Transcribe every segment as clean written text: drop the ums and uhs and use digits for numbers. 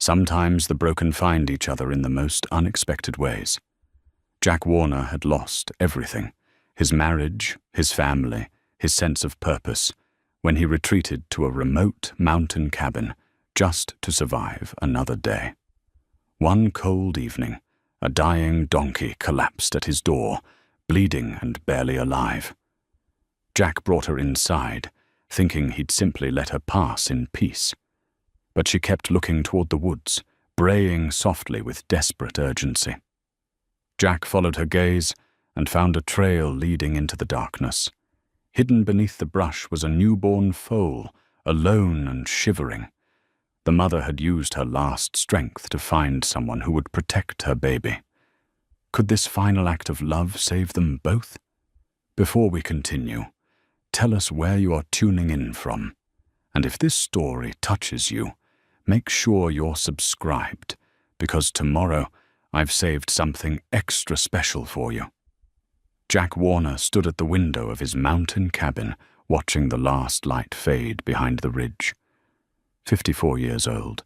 Sometimes the broken find each other in the most unexpected ways. Jack Warner had lost everything, his marriage, his family, his sense of purpose, when he retreated to a remote mountain cabin just to survive another day. One cold evening, a dying donkey collapsed at his door, bleeding and barely alive. Jack brought her inside, thinking he'd simply let her pass in peace. But she kept looking toward the woods, braying softly with desperate urgency. Jack followed her gaze and found a trail leading into the darkness. Hidden beneath the brush was a newborn foal, alone and shivering. The mother had used her last strength to find someone who would protect her baby. Could this final act of love save them both? Before we continue, tell us where you are tuning in from. And if this story touches you, make sure you're subscribed, because tomorrow I've saved something extra special for you. Jack Warner stood at the window of his mountain cabin, watching the last light fade behind the ridge. 54 years old,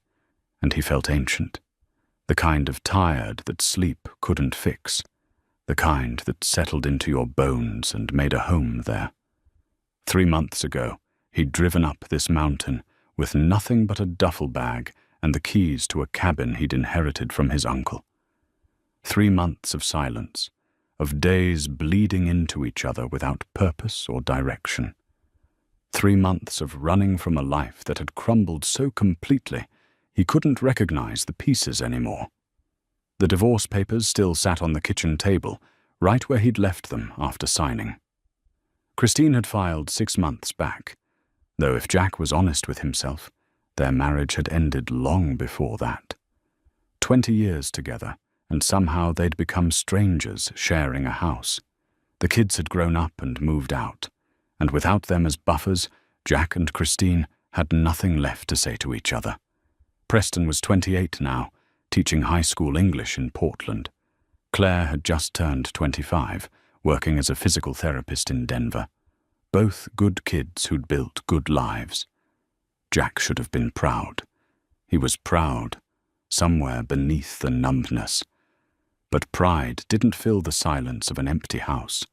and he felt ancient. The kind of tired that sleep couldn't fix. The kind that settled into your bones and made a home there. 3 months ago, he'd driven up this mountain with nothing but a duffel bag and the keys to a cabin he'd inherited from his uncle. 3 months of silence, of days bleeding into each other without purpose or direction. 3 months of running from a life that had crumbled so completely he couldn't recognize the pieces anymore. The divorce papers still sat on the kitchen table, right where he'd left them after signing. Christine had filed 6 months back, though if Jack was honest with himself, their marriage had ended long before that. 20 years together, and somehow they'd become strangers sharing a house. The kids had grown up and moved out, and without them as buffers, Jack and Christine had nothing left to say to each other. Preston was 28 now, teaching high school English in Portland. Claire had just turned 25, working as a physical therapist in Denver. Both good kids who'd built good lives. Jack should have been proud. He was proud, somewhere beneath the numbness. But pride didn't fill the silence of an empty house,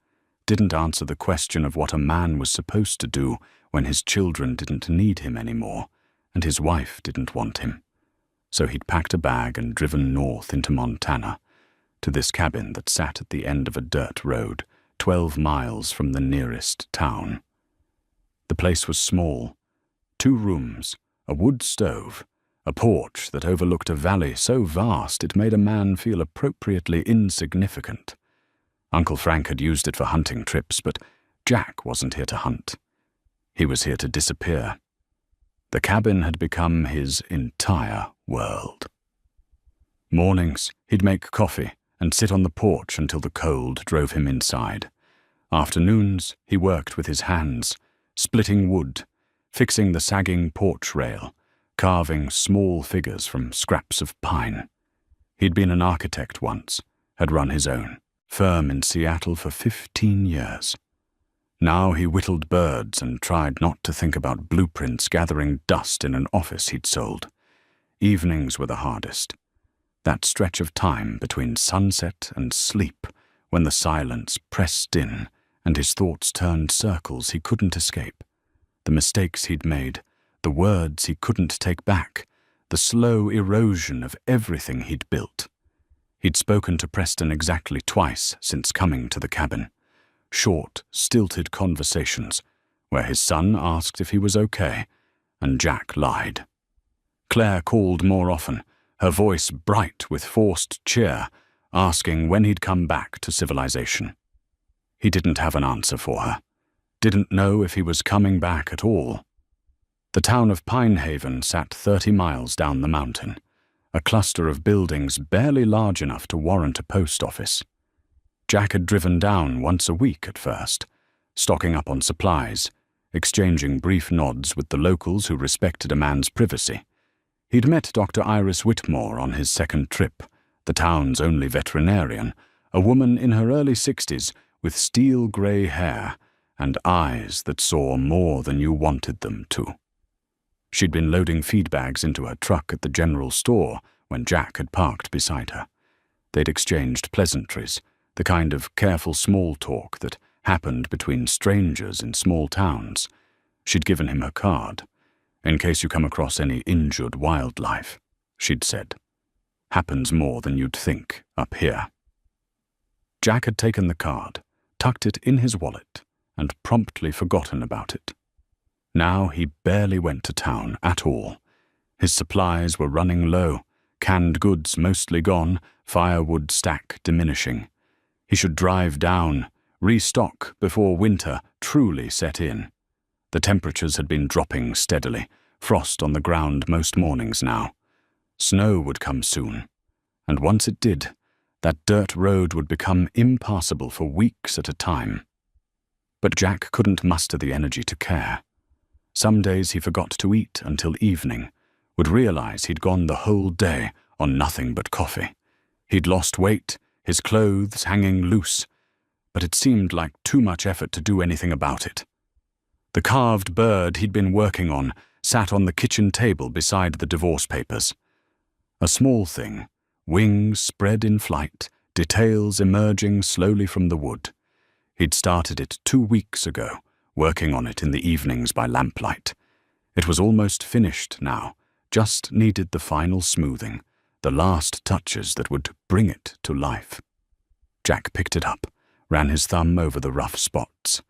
didn't answer the question of what a man was supposed to do when his children didn't need him anymore, and his wife didn't want him. So he'd packed a bag and driven north into Montana, to this cabin that sat at the end of a dirt road, 12 miles from the nearest town. The place was small. 2 rooms, a wood stove, a porch that overlooked a valley so vast it made a man feel appropriately insignificant. Uncle Frank had used it for hunting trips, but Jack wasn't here to hunt. He was here to disappear. The cabin had become his entire world. Mornings, he'd make coffee and sit on the porch until the cold drove him inside. Afternoons, he worked with his hands, splitting wood, fixing the sagging porch rail, carving small figures from scraps of pine. He'd been an architect once, had run his own firm in Seattle for 15 years. Now he whittled birds and tried not to think about blueprints gathering dust in an office he'd sold. Evenings were the hardest. That stretch of time between sunset and sleep, when the silence pressed in and his thoughts turned circles he couldn't escape. The mistakes he'd made, the words he couldn't take back, the slow erosion of everything he'd built. He'd spoken to Preston exactly twice since coming to the cabin. Short, stilted conversations, where his son asked if he was okay, and Jack lied. Claire called more often, her voice bright with forced cheer, asking when he'd come back to civilization. He didn't have an answer for her, didn't know if he was coming back at all. The town of Pinehaven sat 30 miles down the mountain, a cluster of buildings barely large enough to warrant a post office. Jack had driven down once a week at first, stocking up on supplies, exchanging brief nods with the locals who respected a man's privacy. He'd met Dr. Iris Whitmore on his second trip, the town's only veterinarian, a woman in her early 60s with steel-grey hair and eyes that saw more than you wanted them to. She'd been loading feed bags into her truck at the general store when Jack had parked beside her. They'd exchanged pleasantries, the kind of careful small talk that happened between strangers in small towns. She'd given him her card. "In case you come across any injured wildlife," she'd said. "Happens more than you'd think up here." Jack had taken the card, tucked it in his wallet, and promptly forgotten about it. Now he barely went to town at all. His supplies were running low, canned goods mostly gone, firewood stack diminishing. He should drive down, restock before winter truly set in. The temperatures had been dropping steadily, frost on the ground most mornings now. Snow would come soon, and once it did, that dirt road would become impassable for weeks at a time. But Jack couldn't muster the energy to care. Some days he forgot to eat until evening, would realize he'd gone the whole day on nothing but coffee. He'd lost weight, his clothes hanging loose, but it seemed like too much effort to do anything about it. The carved bird he'd been working on sat on the kitchen table beside the divorce papers. A small thing, wings spread in flight, details emerging slowly from the wood. He'd started it 2 weeks ago, working on it in the evenings by lamplight. It was almost finished now, just needed the final smoothing, the last touches that would bring it to life. Jack picked it up, ran his thumb over the rough spots.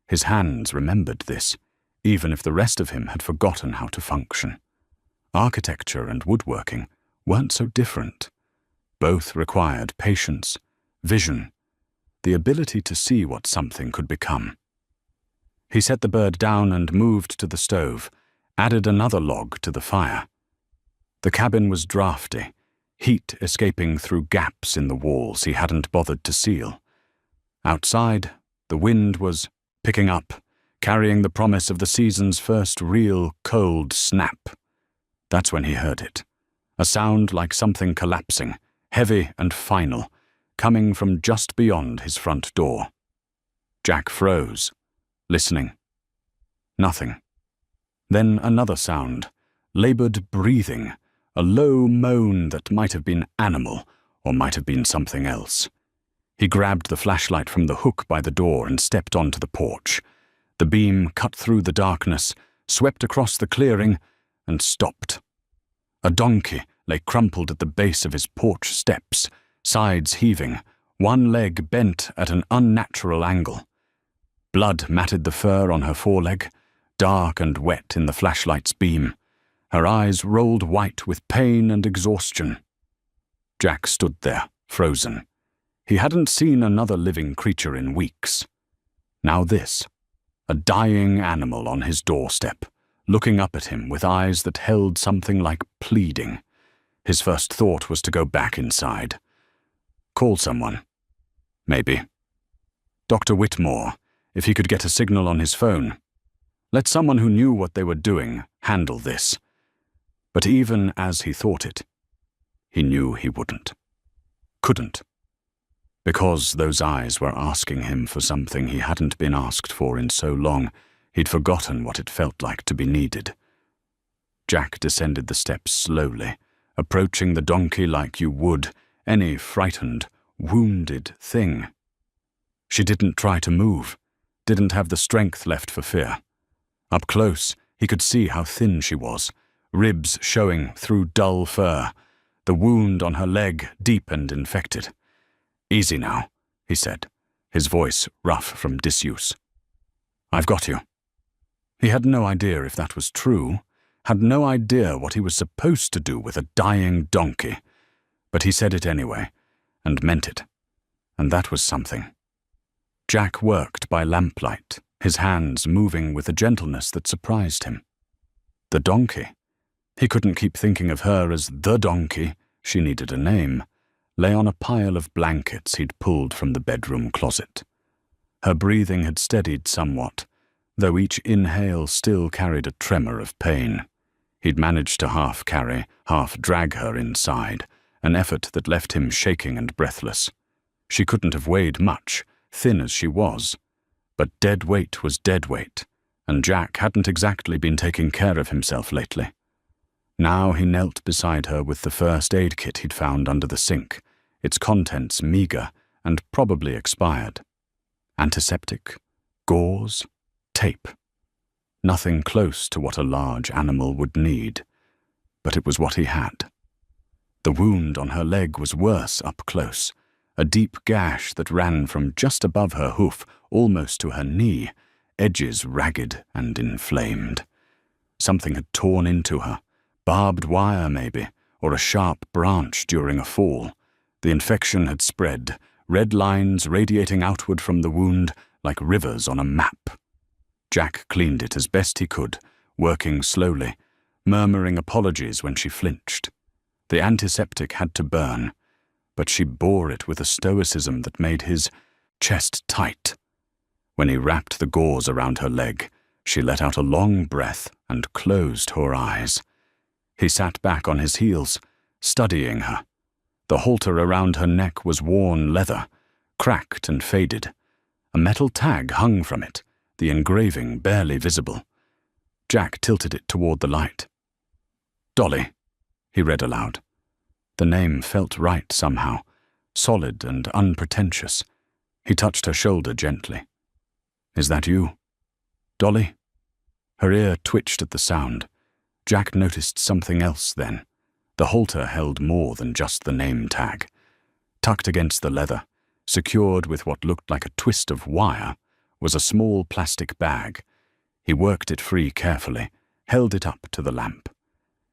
His hands remembered this, even if the rest of him had forgotten how to function. Architecture and woodworking weren't so different. Both required patience, vision, the ability to see what something could become. He set the bird down and moved to the stove, added another log to the fire. The cabin was drafty, heat escaping through gaps in the walls he hadn't bothered to seal. Outside, the wind was picking up, carrying the promise of the season's first real cold snap. That's when he heard it. A sound like something collapsing, heavy and final, coming from just beyond his front door. Jack froze, listening. Nothing. Then another sound, labored breathing, a low moan that might have been animal or might have been something else. He grabbed the flashlight from the hook by the door and stepped onto the porch. The beam cut through the darkness, swept across the clearing, and stopped. A donkey lay crumpled at the base of his porch steps, sides heaving, one leg bent at an unnatural angle. Blood matted the fur on her foreleg, dark and wet in the flashlight's beam. Her eyes rolled white with pain and exhaustion. Jack stood there, frozen. He hadn't seen another living creature in weeks. Now this, a dying animal on his doorstep, looking up at him with eyes that held something like pleading. His first thought was to go back inside. Call someone. Maybe. Dr. Whitmore, if he could get a signal on his phone. Let someone who knew what they were doing handle this. But even as he thought it, he knew he wouldn't. Couldn't. Because those eyes were asking him for something he hadn't been asked for in so long, he'd forgotten what it felt like to be needed. Jack descended the steps slowly, approaching the donkey like you would any frightened, wounded thing. She didn't try to move, didn't have the strength left for fear. Up close, he could see how thin she was, ribs showing through dull fur, the wound on her leg deep and infected. "Easy now," he said, his voice rough from disuse. "I've got you." He had no idea if that was true, had no idea what he was supposed to do with a dying donkey, but he said it anyway, and meant it, and that was something. Jack worked by lamplight, his hands moving with a gentleness that surprised him. The donkey. He couldn't keep thinking of her as the donkey, she needed a name, lay on a pile of blankets he'd pulled from the bedroom closet. Her breathing had steadied somewhat, though each inhale still carried a tremor of pain. He'd managed to half carry, half drag her inside, an effort that left him shaking and breathless. She couldn't have weighed much, thin as she was, but dead weight was dead weight, and Jack hadn't exactly been taking care of himself lately. Now he knelt beside her with the first aid kit he'd found under the sink, its contents meager and probably expired. Antiseptic, gauze, tape. Nothing close to what a large animal would need, but it was what he had. The wound on her leg was worse up close, a deep gash that ran from just above her hoof almost to her knee, edges ragged and inflamed. Something had torn into her, barbed wire maybe, or a sharp branch during a fall. The infection had spread, red lines radiating outward from the wound like rivers on a map. Jack cleaned it as best he could, working slowly, murmuring apologies when she flinched. The antiseptic had to burn, but she bore it with a stoicism that made his chest tight. When he wrapped the gauze around her leg, she let out a long breath and closed her eyes. He sat back on his heels, studying her. The halter around her neck was worn leather, cracked and faded. A metal tag hung from it, the engraving barely visible. Jack tilted it toward the light. "Dolly," he read aloud. The name felt right somehow, solid and unpretentious. He touched her shoulder gently. "Is that you? Dolly?" Her ear twitched at the sound. Jack noticed something else then. The halter held more than just the name tag. Tucked against the leather, secured with what looked like a twist of wire, was a small plastic bag. He worked it free carefully, held it up to the lamp.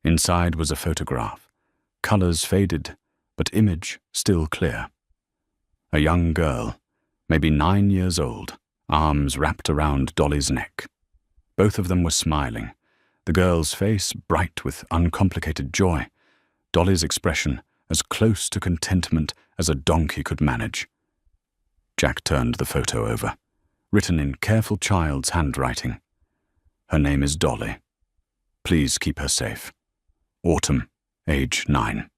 Inside was a photograph. Colors faded, but image still clear. A young girl, maybe 9 years old, arms wrapped around Dolly's neck. Both of them were smiling, the girl's face bright with uncomplicated joy, Dolly's expression as close to contentment as a donkey could manage. Jack turned the photo over, written in careful child's handwriting. "Her name is Dolly. Please keep her safe. Autumn, age 9.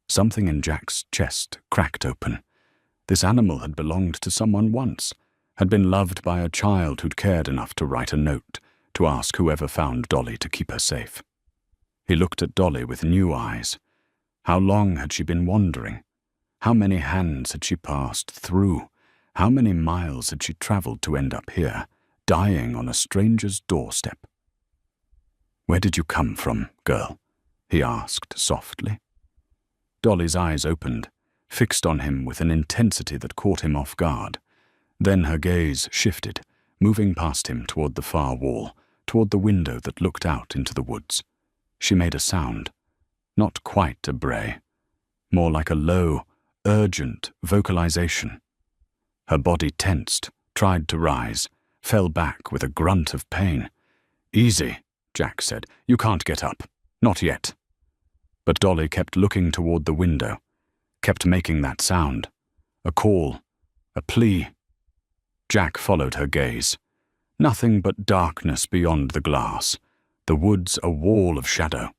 Something in Jack's chest cracked open. This animal had belonged to someone once, had been loved by a child who'd cared enough to write a note to ask whoever found Dolly to keep her safe. He looked at Dolly with new eyes. How long had she been wandering? How many hands had she passed through? How many miles had she traveled to end up here, dying on a stranger's doorstep? "Where did you come from, girl?" he asked softly. Dolly's eyes opened, fixed on him with an intensity that caught him off guard. Then her gaze shifted, moving past him toward the far wall, toward the window that looked out into the woods. She made a sound, not quite a bray, more like a low, urgent vocalization. Her body tensed, tried to rise, fell back with a grunt of pain. "Easy," Jack said. "You can't get up. Not yet." But Dolly kept looking toward the window, kept making that sound. A call, a plea. Jack followed her gaze. Nothing but darkness beyond the glass, the woods a wall of shadow.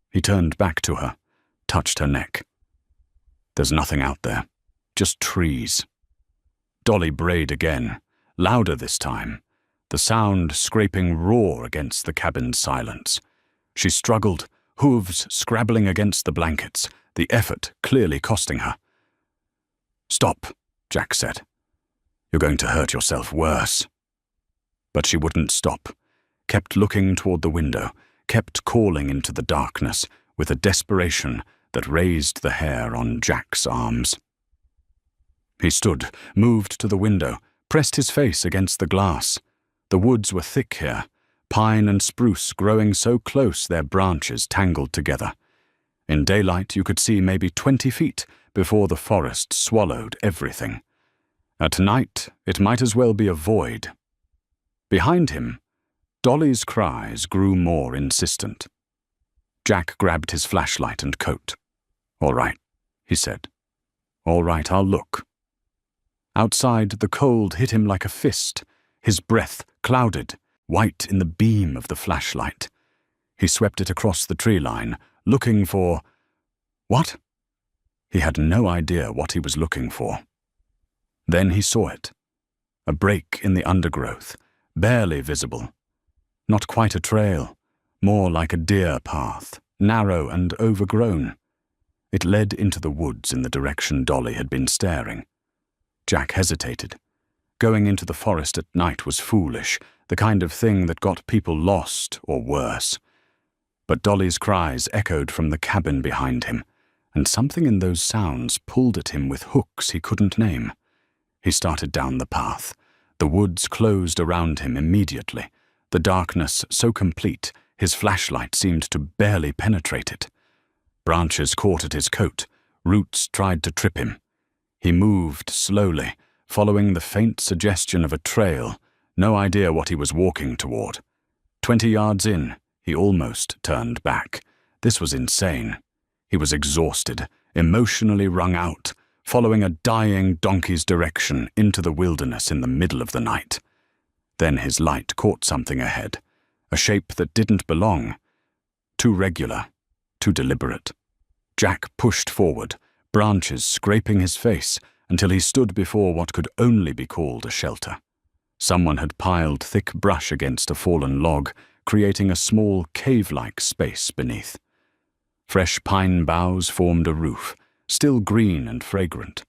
He turned back to her, touched her neck. "There's nothing out there, just trees." Dolly brayed again, louder this time, the sound scraping raw against the cabin's silence. She struggled, hooves scrabbling against the blankets, the effort clearly costing her. "Stop," Jack said. "You're going to hurt yourself worse." But she wouldn't stop, kept looking toward the window, kept calling into the darkness with a desperation that raised the hair on Jack's arms. He stood, moved to the window, pressed his face against the glass. The woods were thick here, pine and spruce growing so close their branches tangled together. In daylight you could see maybe 20 feet before the forest swallowed everything. At night it might as well be a void. Behind him, Dolly's cries grew more insistent. Jack grabbed his flashlight and coat. "All right," he said. "All right, I'll look." Outside, the cold hit him like a fist, his breath clouded, white in the beam of the flashlight. He swept it across the tree line, looking for... What? He had no idea what he was looking for. Then he saw it. A break in the undergrowth, barely visible. Not quite a trail, more like a deer path, narrow and overgrown. It led into the woods in the direction Dolly had been staring. Jack hesitated. Going into the forest at night was foolish, the kind of thing that got people lost or worse. But Dolly's cries echoed from the cabin behind him, and something in those sounds pulled at him with hooks he couldn't name. He started down the path. The woods closed around him immediately, the darkness so complete his flashlight seemed to barely penetrate it. Branches caught at his coat, roots tried to trip him. He moved slowly, following the faint suggestion of a trail, no idea what he was walking toward. 20 yards in, he almost turned back. This was insane. He was exhausted, emotionally wrung out, following a dying donkey's direction into the wilderness in the middle of the night. Then his light caught something ahead, a shape that didn't belong. Too regular, too deliberate. Jack pushed forward, branches scraping his face, until he stood before what could only be called a shelter. Someone had piled thick brush against a fallen log, creating a small cave-like space beneath. Fresh pine boughs formed a roof, still green and fragrant.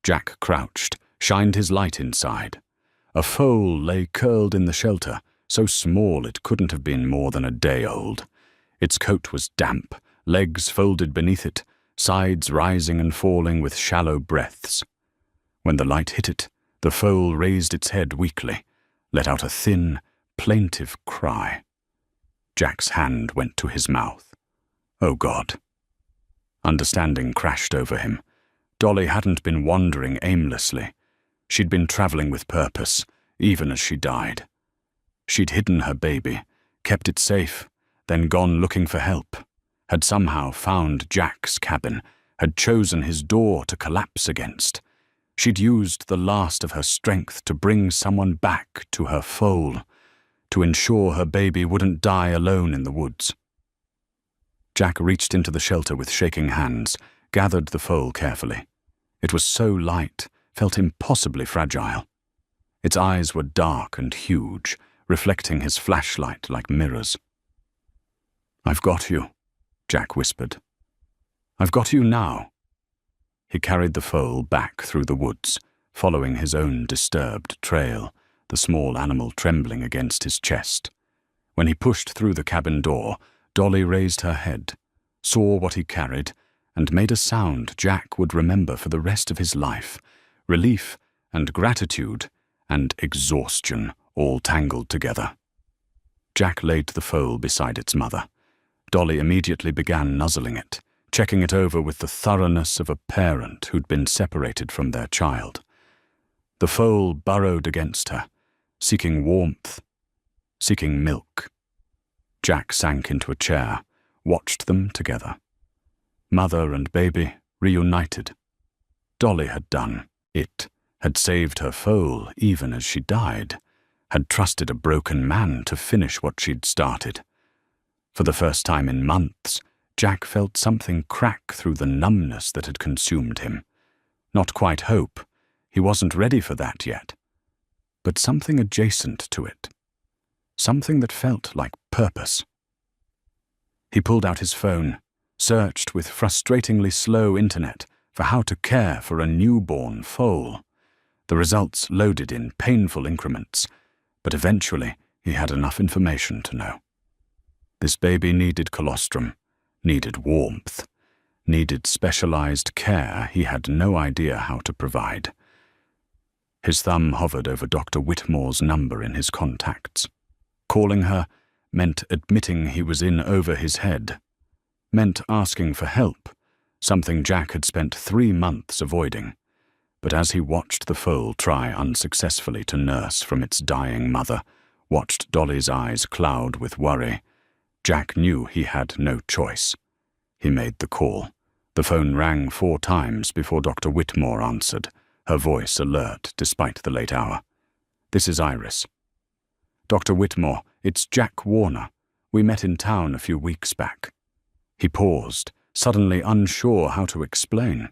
Jack crouched, shined his light inside. A foal lay curled in the shelter, so small it couldn't have been more than a day old. Its coat was damp, legs folded beneath it, sides rising and falling with shallow breaths. When the light hit it, the foal raised its head weakly, let out a thin, plaintive cry. Jack's hand went to his mouth. Oh God. Understanding crashed over him. Dolly hadn't been wandering aimlessly. She'd been traveling with purpose, even as she died. She'd hidden her baby, kept it safe, then gone looking for help, had somehow found Jack's cabin, had chosen his door to collapse against. She'd used the last of her strength to bring someone back to her foal, to ensure her baby wouldn't die alone in the woods. Jack reached into the shelter with shaking hands, gathered the foal carefully. It was so light, felt impossibly fragile. Its eyes were dark and huge, reflecting his flashlight like mirrors. "I've got you," Jack whispered. "I've got you now." He carried the foal back through the woods, following his own disturbed trail, the small animal trembling against his chest. When he pushed through the cabin door, Dolly raised her head, saw what he carried, and made a sound Jack would remember for the rest of his life, relief and gratitude and exhaustion all tangled together. Jack laid the foal beside its mother. Dolly immediately began nuzzling it, checking it over with the thoroughness of a parent who'd been separated from their child. The foal burrowed against her, seeking warmth, seeking milk. Jack sank into a chair, watched them together. Mother and baby reunited. Dolly had done it, had saved her foal even as she died, had trusted a broken man to finish what she'd started. For the first time in months, Jack felt something crack through the numbness that had consumed him. Not quite hope, he wasn't ready for that yet, but something adjacent to it. Something that felt like purpose. He pulled out his phone, searched with frustratingly slow internet for how to care for a newborn foal. The results loaded in painful increments, but eventually he had enough information to know. This baby needed colostrum, needed warmth, needed specialized care he had no idea how to provide. His thumb hovered over Dr. Whitmore's number in his contacts. Calling her meant admitting he was in over his head, meant asking for help, something Jack had spent 3 months avoiding. But as he watched the foal try unsuccessfully to nurse from its dying mother, watched Dolly's eyes cloud with worry, Jack knew he had no choice. He made the call. The phone rang 4 times before Dr. Whitmore answered, her voice alert despite the late hour. "This is Iris." "Dr. Whitmore, it's Jack Warner. We met in town a few weeks back." He paused, suddenly unsure how to explain.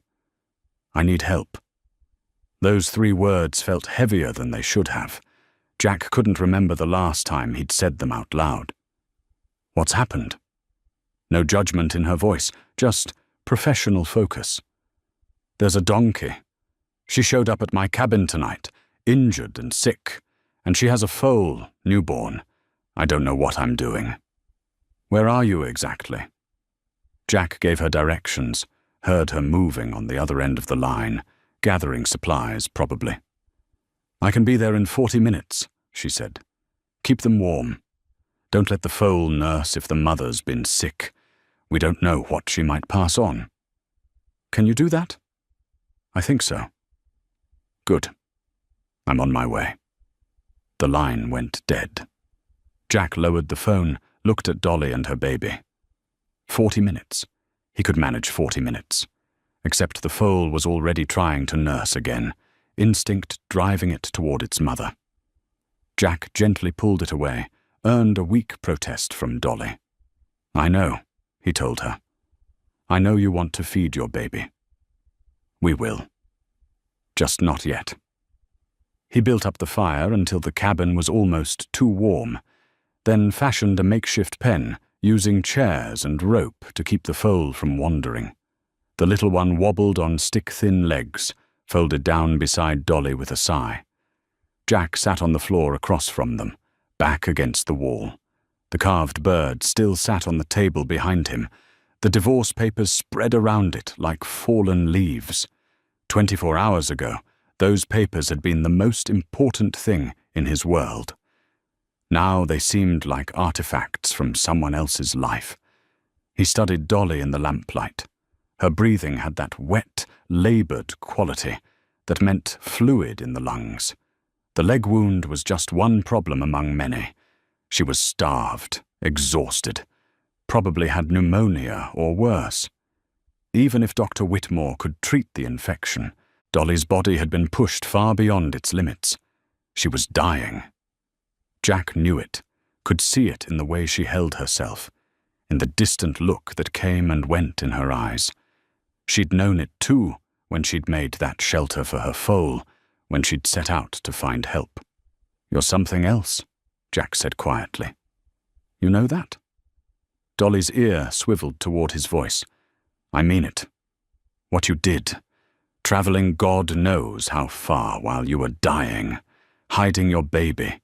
"I need help." Those 3 words felt heavier than they should have. Jack couldn't remember the last time he'd said them out loud. What's happened? No judgment in her voice, just professional focus. There's a donkey. She showed up at my cabin tonight, injured and sick, and she has a foal, newborn. I don't know what I'm doing. Where are you exactly? Jack gave her directions, heard her moving on the other end of the line, gathering supplies, probably. I can be there in 40 minutes, she said. Keep them warm. Don't let the foal nurse if the mother's been sick. We don't know what she might pass on. Can you do that? I think so. Good. I'm on my way. The line went dead. Jack lowered the phone, looked at Dolly and her baby. 40 minutes. He could manage 40 minutes. Except the foal was already trying to nurse again, instinct driving it toward its mother. Jack gently pulled it away, earned a weak protest from Dolly. I know, he told her. I know you want to feed your baby. We will. Just not yet. He built up the fire until the cabin was almost too warm, then fashioned a makeshift pen, using chairs and rope to keep the foal from wandering. The little one wobbled on stick-thin legs, folded down beside Dolly with a sigh. Jack sat on the floor across from them, back against the wall. The carved bird still sat on the table behind him, the divorce papers spread around it like fallen leaves. 24 hours ago, those papers had been the most important thing in his world. Now they seemed like artifacts from someone else's life. He studied Dolly in the lamplight. Her breathing had that wet, labored quality that meant fluid in the lungs. The leg wound was just one problem among many. She was starved, exhausted, probably had pneumonia or worse. Even if Dr. Whitmore could treat the infection, Dolly's body had been pushed far beyond its limits. She was dying. Jack knew it, could see it in the way she held herself, in the distant look that came and went in her eyes. She'd known it too when she'd made that shelter for her foal, when she'd set out to find help. You're something else, Jack said quietly. You know that? Dolly's ear swiveled toward his voice. I mean it. What you did, traveling God knows how far while you were dying, hiding your baby,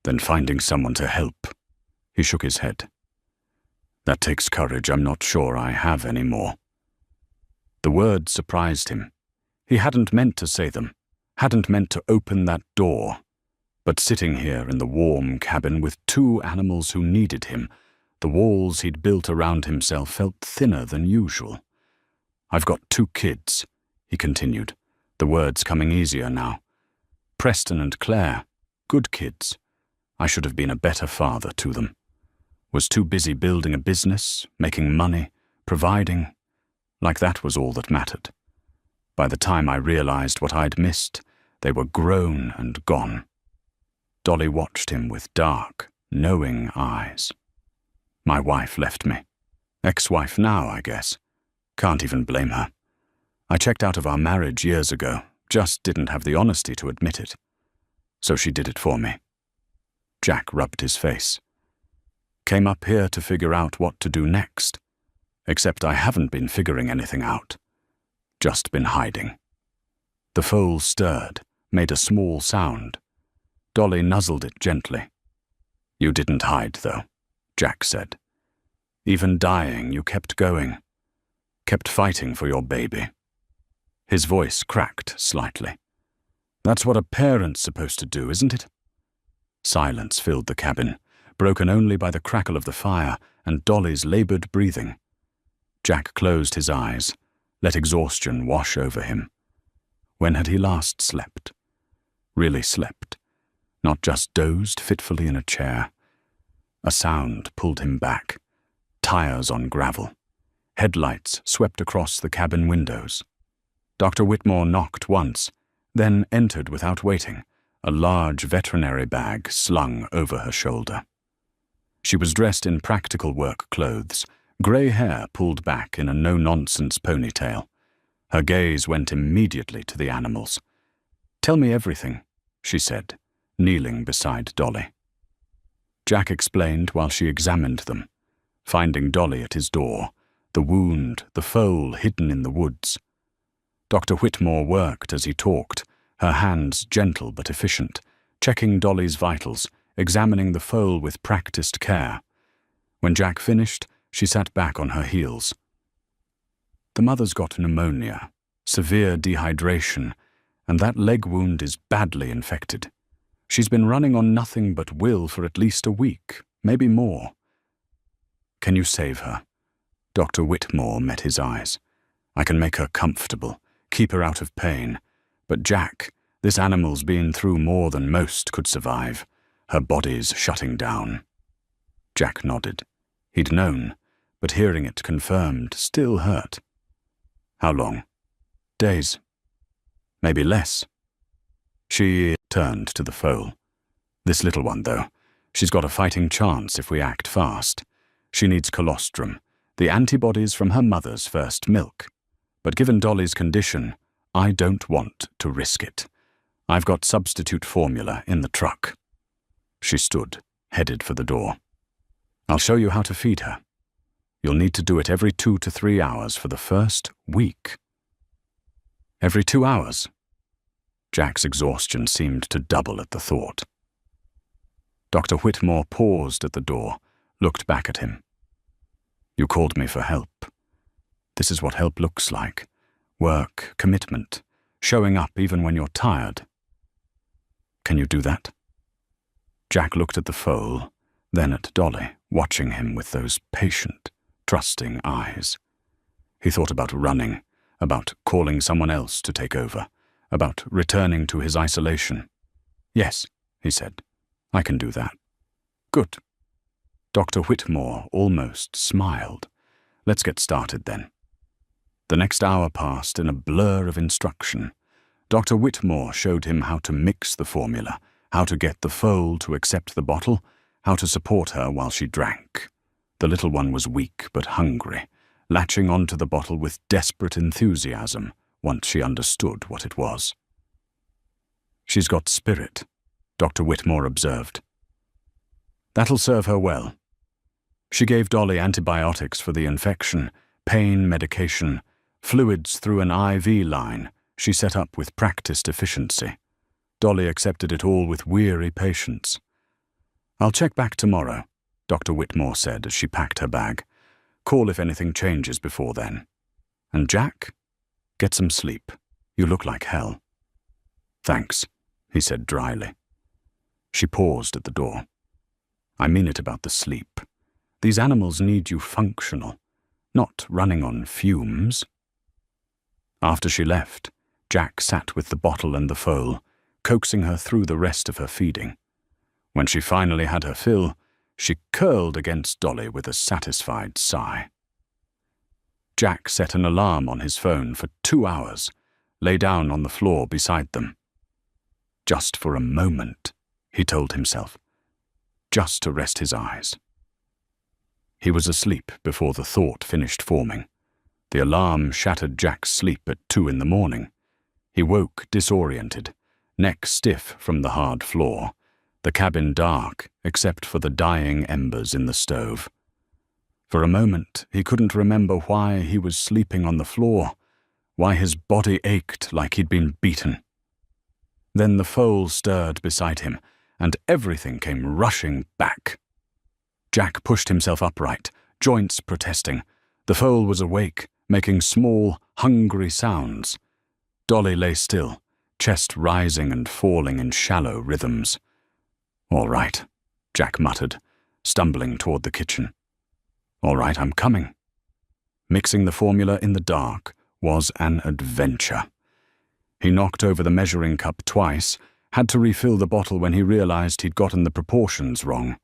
then finding someone to help. He shook his head. That takes courage I'm not sure I have anymore. The words surprised him. He hadn't meant to say them, hadn't meant to open that door. But sitting here in the warm cabin with two animals who needed him, the walls he'd built around himself felt thinner than usual. I've got 2 kids, he continued, the words coming easier now. Preston and Claire, good kids. I should have been a better father to them. Was too busy building a business, making money, providing. Like that was all that mattered. By the time I realized what I'd missed, they were grown and gone. Dolly watched him with dark, knowing eyes. My wife left me. Ex-wife now, I guess. Can't even blame her. I checked out of our marriage years ago, just didn't have the honesty to admit it. So she did it for me. Jack rubbed his face. Came up here to figure out what to do next. Except I haven't been figuring anything out. Just been hiding. The foal stirred, made a small sound. Dolly nuzzled it gently. You didn't hide, though, Jack said. Even dying, you kept going. Kept fighting for your baby. His voice cracked slightly. That's what a parent's supposed to do, isn't it? Silence filled the cabin, broken only by the crackle of the fire and Dolly's labored breathing. Jack closed his eyes, let exhaustion wash over him. When had he last slept? Really slept, not just dozed fitfully in a chair. A sound pulled him back. Tires on gravel. Headlights swept across the cabin windows. Dr. Whitmore knocked once, then entered without waiting, a large veterinary bag slung over her shoulder. She was dressed in practical work clothes, grey hair pulled back in a no-nonsense ponytail. Her gaze went immediately to the animals. Tell me everything, she said, kneeling beside Dolly. Jack explained while she examined them, finding Dolly at his door, the wound, the foal hidden in the woods. Dr. Whitmore worked as he talked, her hands gentle but efficient, checking Dolly's vitals, examining the foal with practiced care. When Jack finished, she sat back on her heels. The mother's got pneumonia, severe dehydration, and that leg wound is badly infected. She's been running on nothing but will for at least a week, maybe more. Can you save her? Dr. Whitmore met his eyes. I can make her comfortable, keep her out of pain. But Jack, this animal's been through more than most could survive. Her body's shutting down. Jack nodded. He'd known, but hearing it confirmed still hurt. How long? Days. Maybe less. She turned to the foal. This little one, though, she's got a fighting chance if we act fast. She needs colostrum, the antibodies from her mother's first milk. But given Dolly's condition, I don't want to risk it. I've got substitute formula in the truck. She stood, headed for the door. I'll show you how to feed her. You'll need to do it every 2 to 3 hours for the first week. Every 2 hours? Jack's exhaustion seemed to double at the thought. Dr. Whitmore paused at the door, looked back at him. You called me for help. This is what help looks like. Work, commitment, showing up even when you're tired. Can you do that? Jack looked at the foal, then at Dolly, watching him with those patient, trusting eyes. He thought about running, about calling someone else to take over, about returning to his isolation. Yes, he said, I can do that. Good. Dr. Whitmore almost smiled. Let's get started then. The next hour passed in a blur of instruction. Dr. Whitmore showed him how to mix the formula, how to get the foal to accept the bottle, how to support her while she drank. The little one was weak but hungry, latching onto the bottle with desperate enthusiasm once she understood what it was. She's got spirit, Dr. Whitmore observed. That'll serve her well. She gave Dolly antibiotics for the infection, pain medication, fluids through an IV line she set up with practiced efficiency. Dolly accepted it all with weary patience. I'll check back tomorrow, Dr. Whitmore said as she packed her bag. Call if anything changes before then. And Jack? Get some sleep. You look like hell. Thanks, he said dryly. She paused at the door. I mean it about the sleep. These animals need you functional, not running on fumes. After she left, Jack sat with the bottle and the foal, coaxing her through the rest of her feeding. When she finally had her fill, she curled against Dolly with a satisfied sigh. Jack set an alarm on his phone for 2 hours, lay down on the floor beside them. Just for a moment, he told himself, just to rest his eyes. He was asleep before the thought finished forming. The alarm shattered Jack's sleep at 2 in the morning. He woke disoriented, neck stiff from the hard floor, the cabin dark except for the dying embers in the stove. For a moment, he couldn't remember why he was sleeping on the floor, why his body ached like he'd been beaten. Then the foal stirred beside him, and everything came rushing back. Jack pushed himself upright, joints protesting. The foal was awake, making small, hungry sounds. Dolly lay still, chest rising and falling in shallow rhythms. All right, Jack muttered, stumbling toward the kitchen. All right, I'm coming. Mixing the formula in the dark was an adventure. He knocked over the measuring cup twice, had to refill the bottle when he realized he'd gotten the proportions wrong.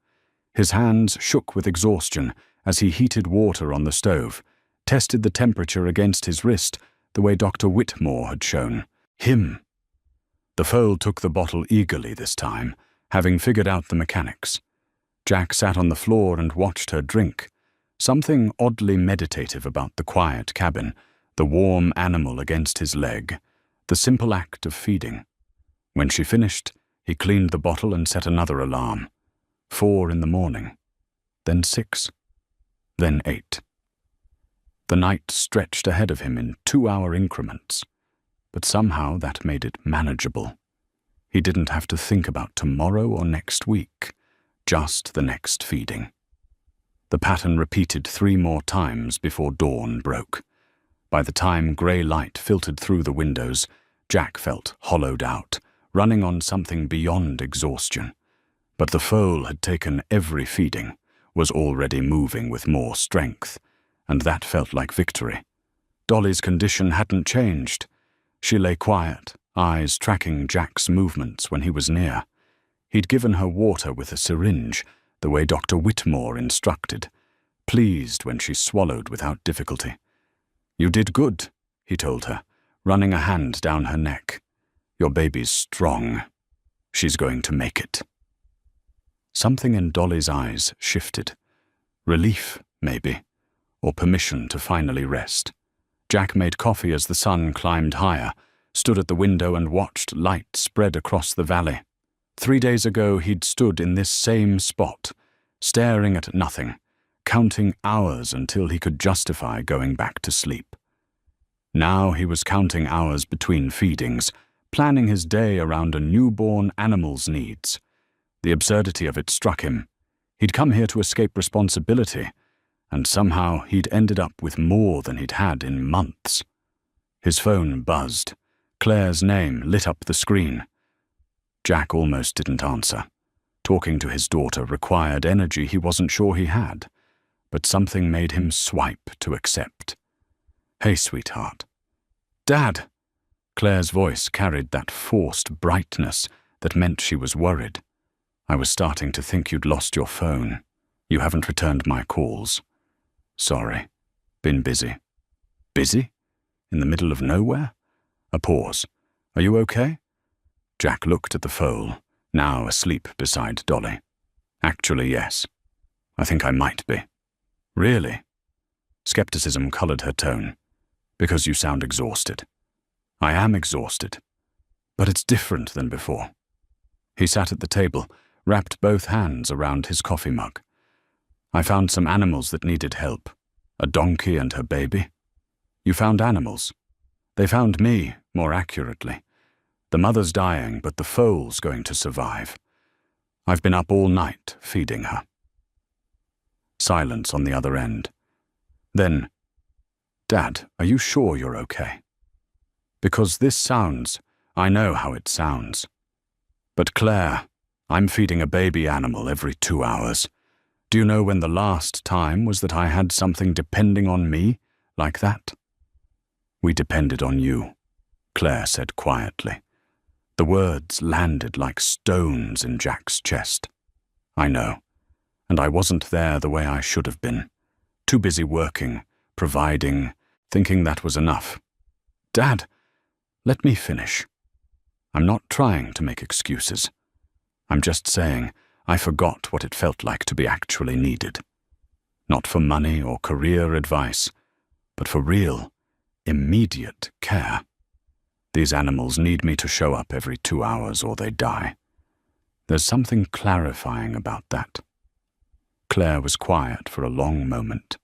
His hands shook with exhaustion as he heated water on the stove, tested the temperature against his wrist the way Dr. Whitmore had shown. Him. The foal took the bottle eagerly this time, having figured out the mechanics. Jack sat on the floor and watched her drink. Something oddly meditative about the quiet cabin, the warm animal against his leg, the simple act of feeding. When she finished, He cleaned the bottle and set another alarm. 4 in the morning, then 6, then 8. The night stretched ahead of him in 2-hour increments, but somehow that made it manageable. He didn't have to think about tomorrow or next week, just the next feeding. The pattern repeated 3 more times before dawn broke. By the time grey light filtered through the windows, Jack felt hollowed out, running on something beyond exhaustion. But the foal had taken every feeding, was already moving with more strength, and that felt like victory. Dolly's condition hadn't changed. She lay quiet, eyes tracking Jack's movements when he was near. He'd given her water with a syringe, the way Dr. Whitmore instructed, pleased when she swallowed without difficulty. "You did good," he told her, running a hand down her neck. "Your baby's strong. She's going to make it." Something in Dolly's eyes shifted. Relief, maybe, or permission to finally rest. Jack made coffee as the sun climbed higher, stood at the window and watched light spread across the valley. 3 days ago he'd stood in this same spot, staring at nothing, counting hours until he could justify going back to sleep. Now he was counting hours between feedings, planning his day around a newborn animal's needs. The absurdity of it struck him. He'd come here to escape responsibility, and somehow he'd ended up with more than he'd had in months. His phone buzzed. Claire's name lit up the screen. Jack almost didn't answer. Talking to his daughter required energy he wasn't sure he had, but something made him swipe to accept. "Hey, sweetheart." "Dad!" Claire's voice carried that forced brightness that meant she was worried. "I was starting to think you'd lost your phone. You haven't returned my calls." "Sorry. Been busy." "Busy? In the middle of nowhere?" A pause. "Are you okay?" Jack looked at the foal, now asleep beside Dolly. "Actually, yes. I think I might be." "Really?" Skepticism colored her tone. "Because you sound exhausted." "I am exhausted. But it's different than before." He sat at the table, wrapped both hands around his coffee mug. "I found some animals that needed help. A donkey and her baby." "You found animals?" "They found me, more accurately. The mother's dying, but the foal's going to survive. I've been up all night feeding her." Silence on the other end. Then, "Dad, are you sure you're okay? Because I know how it sounds. But Claire, I'm feeding a baby animal every 2 hours. Do you know when the last time was that I had something depending on me like that?" "We depended on you," Claire said quietly. The words landed like stones in Jack's chest. "I know, and I wasn't there the way I should have been. Too busy working, providing, thinking that was enough." "Dad, let me finish. I'm not trying to make excuses. I'm just saying I forgot what it felt like to be actually needed. Not for money or career advice, but for real, immediate care. These animals need me to show up every 2 hours or they die. There's something clarifying about that." Claire was quiet for a long moment.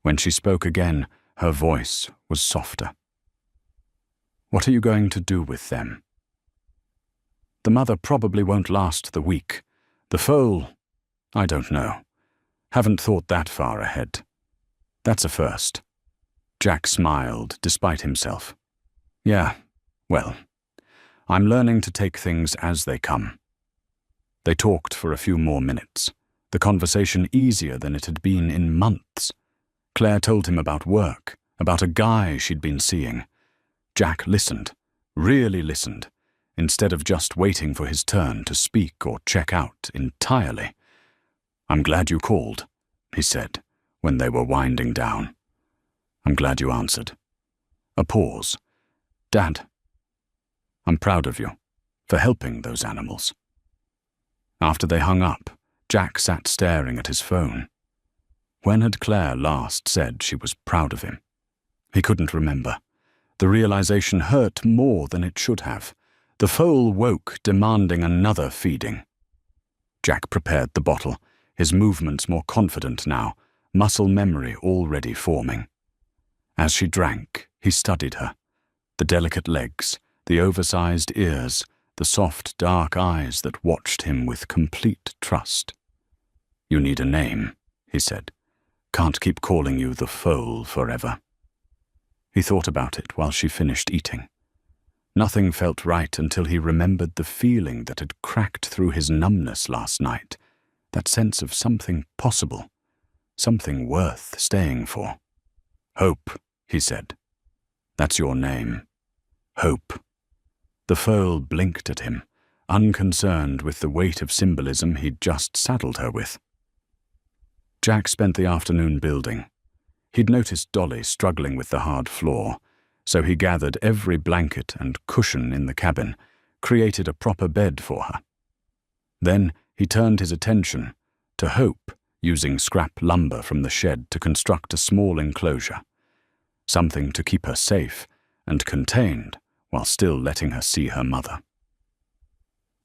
When she spoke again, her voice was softer. "What are you going to do with them?" "The mother probably won't last the week. The foal, I don't know. Haven't thought that far ahead. That's a first." Jack smiled despite himself. "Yeah, well, I'm learning to take things as they come." They talked for a few more minutes, the conversation easier than it had been in months. Claire told him about work, about a guy she'd been seeing. Jack listened, really listened, instead of just waiting for his turn to speak or check out entirely. "I'm glad you called," he said, when they were winding down. "I'm glad you answered." A pause. "Dad, I'm proud of you for helping those animals." After they hung up, Jack sat staring at his phone. When had Claire last said she was proud of him? He couldn't remember. The realization hurt more than it should have. The foal woke, demanding another feeding. Jack prepared the bottle, his movements more confident now, muscle memory already forming. As she drank, he studied her. The delicate legs, the oversized ears, the soft, dark eyes that watched him with complete trust. "You need a name," he said. "Can't keep calling you the foal forever." He thought about it while she finished eating. Nothing felt right until he remembered the feeling that had cracked through his numbness last night, that sense of something possible, something worth staying for. "Hope," he said. "That's your name. Hope." The foal blinked at him, unconcerned with the weight of symbolism he'd just saddled her with. Jack spent the afternoon building. He'd noticed Dolly struggling with the hard floor, so he gathered every blanket and cushion in the cabin, created a proper bed for her. Then he turned his attention to Hope, using scrap lumber from the shed to construct a small enclosure, something to keep her safe and contained while still letting her see her mother.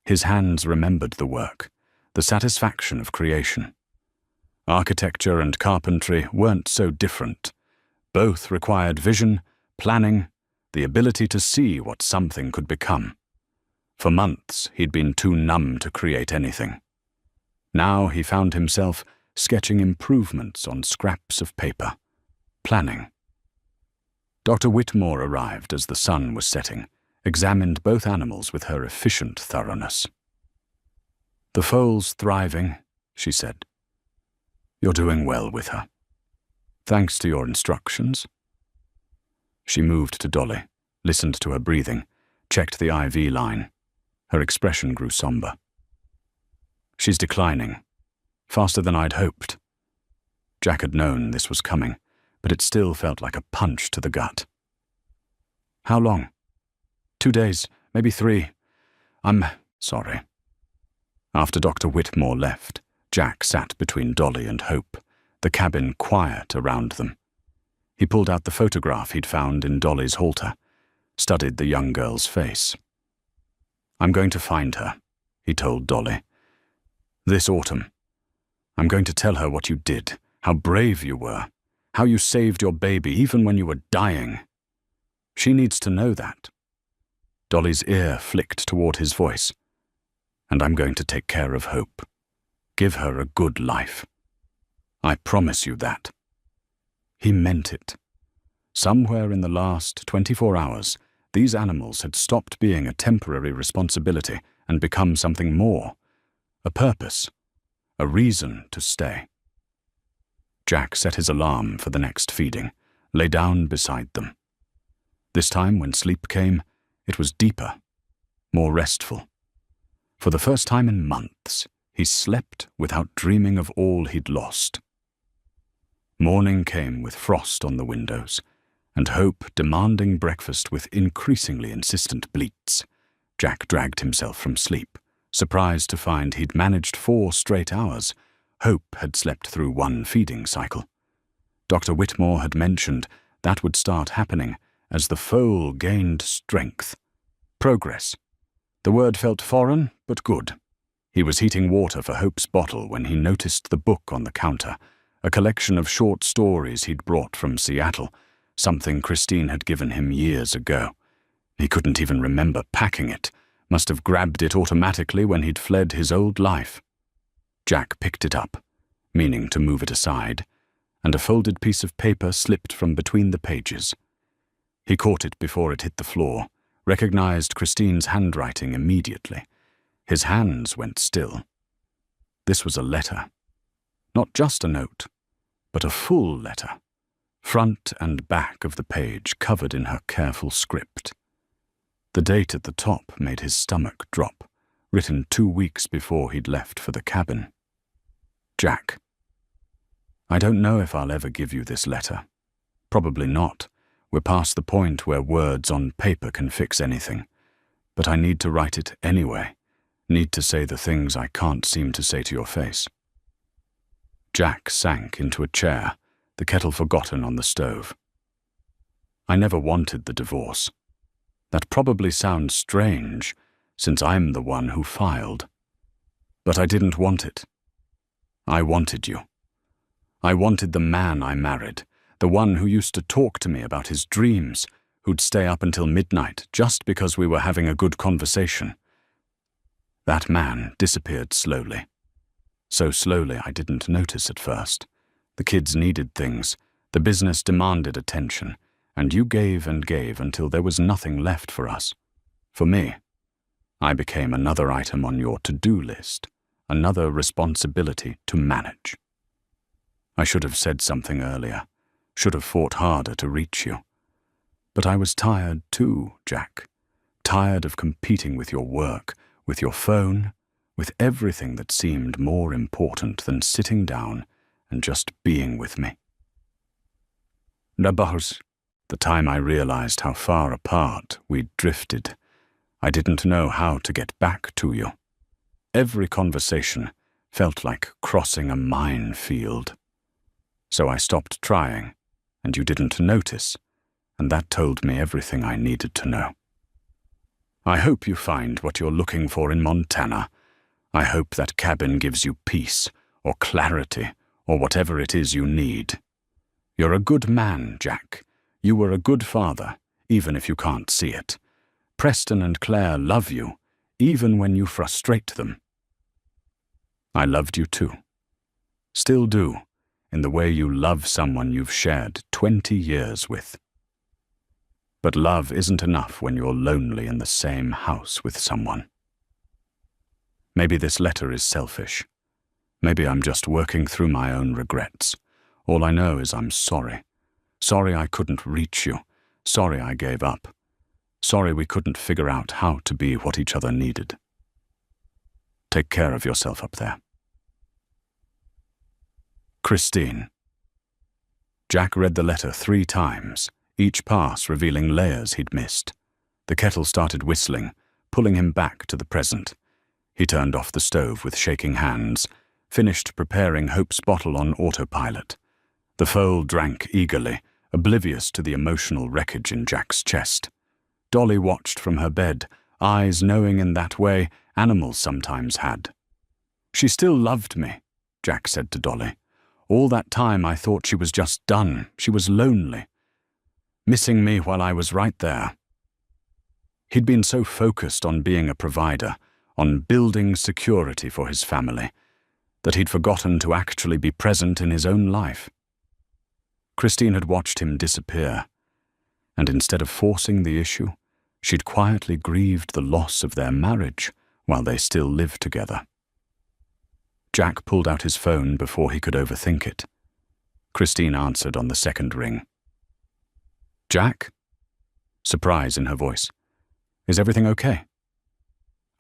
His hands remembered the work, the satisfaction of creation. Architecture and carpentry weren't so different. Both required vision, planning, the ability to see what something could become. For months, he'd been too numb to create anything. Now he found himself sketching improvements on scraps of paper, planning. Dr. Whitmore arrived as the sun was setting, examined both animals with her efficient thoroughness. "The foal's thriving," she said. "You're doing well with her. Thanks to your instructions." She moved to Dolly, listened to her breathing, checked the IV line. Her expression grew somber. "She's declining, faster than I'd hoped." Jack had known this was coming, but it still felt like a punch to the gut. "How long?" 2 days, maybe 3. I'm sorry." After Dr. Whitmore left, Jack sat between Dolly and Hope, the cabin quiet around them. He pulled out the photograph he'd found in Dolly's halter, studied the young girl's face. "I'm going to find her," he told Dolly. "This autumn. I'm going to tell her what you did, how brave you were, how you saved your baby even when you were dying. She needs to know that." Dolly's ear flicked toward his voice. "And I'm going to take care of Hope. Give her a good life. I promise you that." He meant it. Somewhere in the last 24 hours, these animals had stopped being a temporary responsibility and become something more, a purpose, a reason to stay. Jack set his alarm for the next feeding, lay down beside them. This time, when sleep came, it was deeper, more restful. For the first time in months, he slept without dreaming of all he'd lost. Morning came with frost on the windows, and Hope demanding breakfast with increasingly insistent bleats. Jack dragged himself from sleep, surprised to find he'd managed 4 straight hours. Hope had slept through 1 feeding cycle. Dr. Whitmore had mentioned that would start happening as the foal gained strength. Progress. The word felt foreign, but good. He was heating water for Hope's bottle when he noticed the book on the counter, a collection of short stories he'd brought from Seattle, something Christine had given him years ago. He couldn't even remember packing it, must have grabbed it automatically when he'd fled his old life. Jack picked it up, meaning to move it aside, and a folded piece of paper slipped from between the pages. He caught it before it hit the floor, recognized Christine's handwriting immediately. His hands went still. This was a letter. Not just a note, but a full letter, front and back of the page covered in her careful script. The date at the top made his stomach drop, written 2 weeks before he'd left for the cabin. Jack. I don't know if I'll ever give you this letter. Probably not. We're past the point where words on paper can fix anything. But I need to write it anyway. Need to say the things I can't seem to say to your face. Jack sank into a chair, the kettle forgotten on the stove. I never wanted the divorce. That probably sounds strange, since I'm the one who filed. But I didn't want it. I wanted you. I wanted the man I married, the one who used to talk to me about his dreams, who'd stay up until midnight just because we were having a good conversation. That man disappeared slowly. So slowly I didn't notice at first. The kids needed things, the business demanded attention, and you gave and gave until there was nothing left for us. For me, I became another item on your to-do list, another responsibility to manage. I should have said something earlier, should have fought harder to reach you. But I was tired too, Jack. Tired of competing with your work, with your phone, with everything that seemed more important than sitting down and just being with me. The time I realized how far apart we'd drifted, I didn't know how to get back to you. Every conversation felt like crossing a minefield. So I stopped trying, and you didn't notice, and that told me everything I needed to know. I hope you find what you're looking for in Montana. I hope that cabin gives you peace, or clarity, or whatever it is you need. You're a good man, Jack. You were a good father, even if you can't see it. Preston and Claire love you, even when you frustrate them. I loved you too. Still do, in the way you love someone you've shared 20 years with. But love isn't enough when you're lonely in the same house with someone. Maybe this letter is selfish. Maybe I'm just working through my own regrets. All I know is I'm sorry. Sorry I couldn't reach you. Sorry I gave up. Sorry we couldn't figure out how to be what each other needed. Take care of yourself up there. Christine. Jack read the letter 3 times, each pass revealing layers he'd missed. The kettle started whistling, pulling him back to the present. He turned off the stove with shaking hands, finished preparing Hope's bottle on autopilot. The foal drank eagerly, oblivious to the emotional wreckage in Jack's chest. Dolly watched from her bed, eyes knowing in that way animals sometimes had. She still loved me, Jack said to Dolly. All that time I thought she was just done. She was lonely, missing me while I was right there. He'd been so focused on being a provider, on building security for his family, that he'd forgotten to actually be present in his own life. Christine had watched him disappear, and instead of forcing the issue, she'd quietly grieved the loss of their marriage while they still lived together. Jack pulled out his phone before he could overthink it. Christine answered on the second ring. Jack? Surprise in her voice. Is everything okay?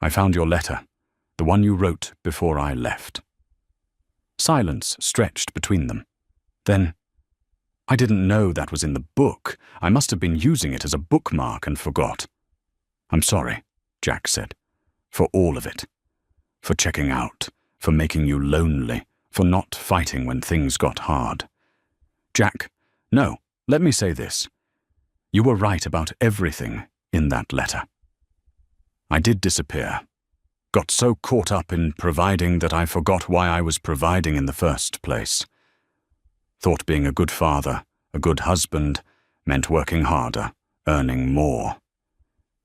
I found your letter, the one you wrote before I left. Silence stretched between them. Then, I didn't know that was in the book. I must have been using it as a bookmark and forgot. I'm sorry, Jack said, for all of it. For checking out, for making you lonely, for not fighting when things got hard. Jack, no, let me say this. You were right about everything in that letter. I did disappear. Got so caught up in providing that I forgot why I was providing in the first place. Thought being a good father, a good husband, meant working harder, earning more.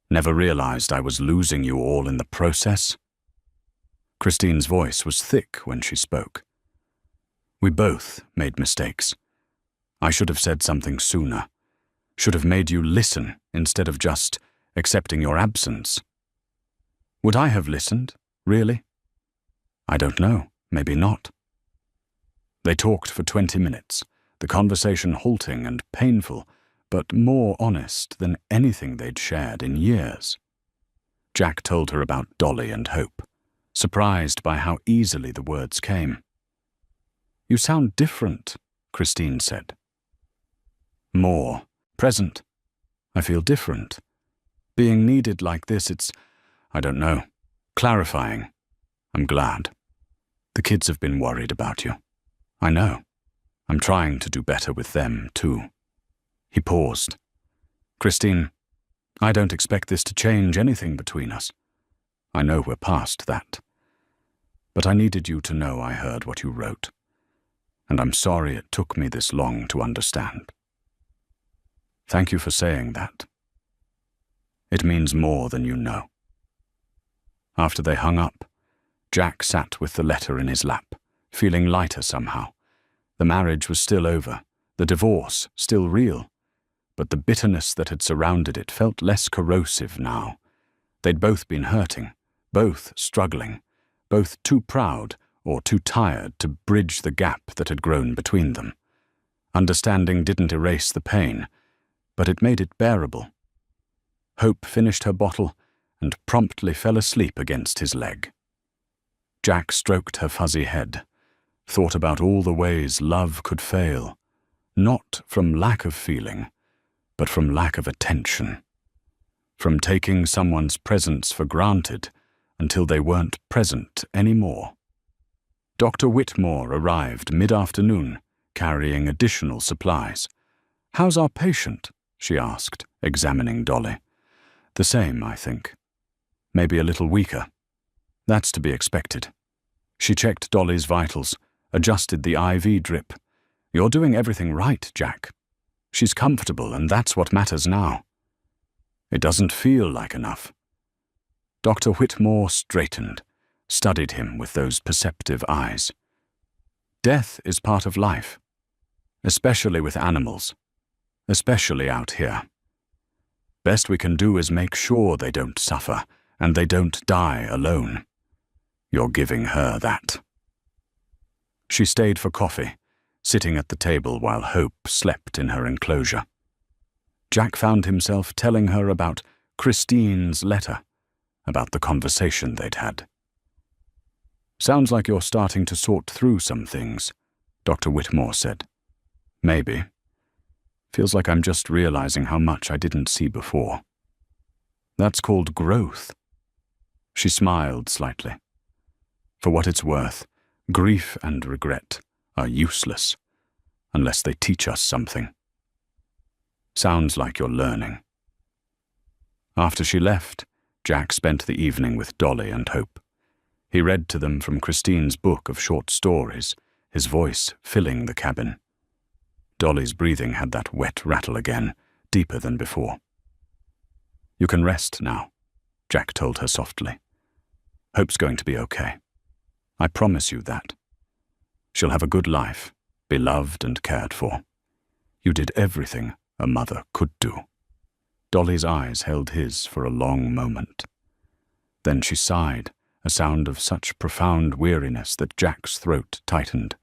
Never realized I was losing you all in the process. Christine's voice was thick when she spoke. We both made mistakes. I should have said something sooner. Should have made you listen instead of just accepting your absence. Would I have listened, really? I don't know, maybe not. They talked for 20 minutes, the conversation halting and painful, but more honest than anything they'd shared in years. Jack told her about Dolly and Hope, surprised by how easily the words came. You sound different, Christine said. More present. I feel different. Being needed like this, it's, I don't know, clarifying. I'm glad. The kids have been worried about you. I know. I'm trying to do better with them, too. He paused. Christine, I don't expect this to change anything between us. I know we're past that. But I needed you to know I heard what you wrote, and I'm sorry it took me this long to understand. Thank you for saying that. It means more than you know." After they hung up, Jack sat with the letter in his lap, feeling lighter somehow. The marriage was still over, the divorce still real, but the bitterness that had surrounded it felt less corrosive now. They'd both been hurting, both struggling, both too proud or too tired to bridge the gap that had grown between them. Understanding didn't erase the pain, but it made it bearable. Hope finished her bottle and promptly fell asleep against his leg. Jack stroked her fuzzy head, thought about all the ways love could fail, not from lack of feeling, but from lack of attention, from taking someone's presence for granted until they weren't present anymore. Dr. Whitmore arrived mid-afternoon, carrying additional supplies. "How's our patient?" she asked, examining Dolly. "The same, I think. Maybe a little weaker. That's to be expected." She checked Dolly's vitals, adjusted the IV drip. "You're doing everything right, Jack. She's comfortable, and that's what matters now." "It doesn't feel like enough." Dr. Whitmore straightened, studied him with those perceptive eyes. "Death is part of life, especially with animals, especially out here. Best we can do is make sure they don't suffer and they don't die alone. You're giving her that." She stayed for coffee, sitting at the table while Hope slept in her enclosure. Jack found himself telling her about Christine's letter, about the conversation they'd had. "Sounds like you're starting to sort through some things," Dr. Whitmore said. "Maybe. Feels like I'm just realizing how much I didn't see before. That's called growth." She smiled slightly. "For what it's worth, grief and regret are useless unless they teach us something. Sounds like you're learning." After she left, Jack spent the evening with Dolly and Hope. He read to them from Christine's book of short stories, his voice filling the cabin. Dolly's breathing had that wet rattle again, deeper than before. "You can rest now," Jack told her softly. "Hope's going to be okay. I promise you that. She'll have a good life, be loved and cared for. You did everything a mother could do." Dolly's eyes held his for a long moment. Then she sighed, a sound of such profound weariness that Jack's throat tightened.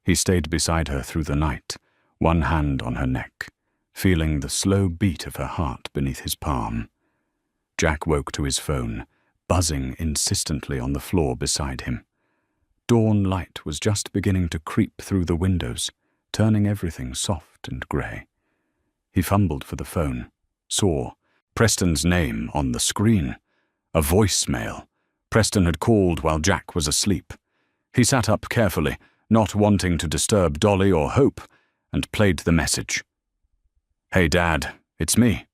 He stayed beside her through the night, one hand on her neck, feeling the slow beat of her heart beneath his palm. Jack woke to his phone, buzzing insistently on the floor beside him. Dawn light was just beginning to creep through the windows, turning everything soft and grey. He fumbled for the phone, saw Preston's name on the screen. A voicemail. Preston had called while Jack was asleep. He sat up carefully, not wanting to disturb Dolly or Hope, and played the message. "Hey, Dad, it's me."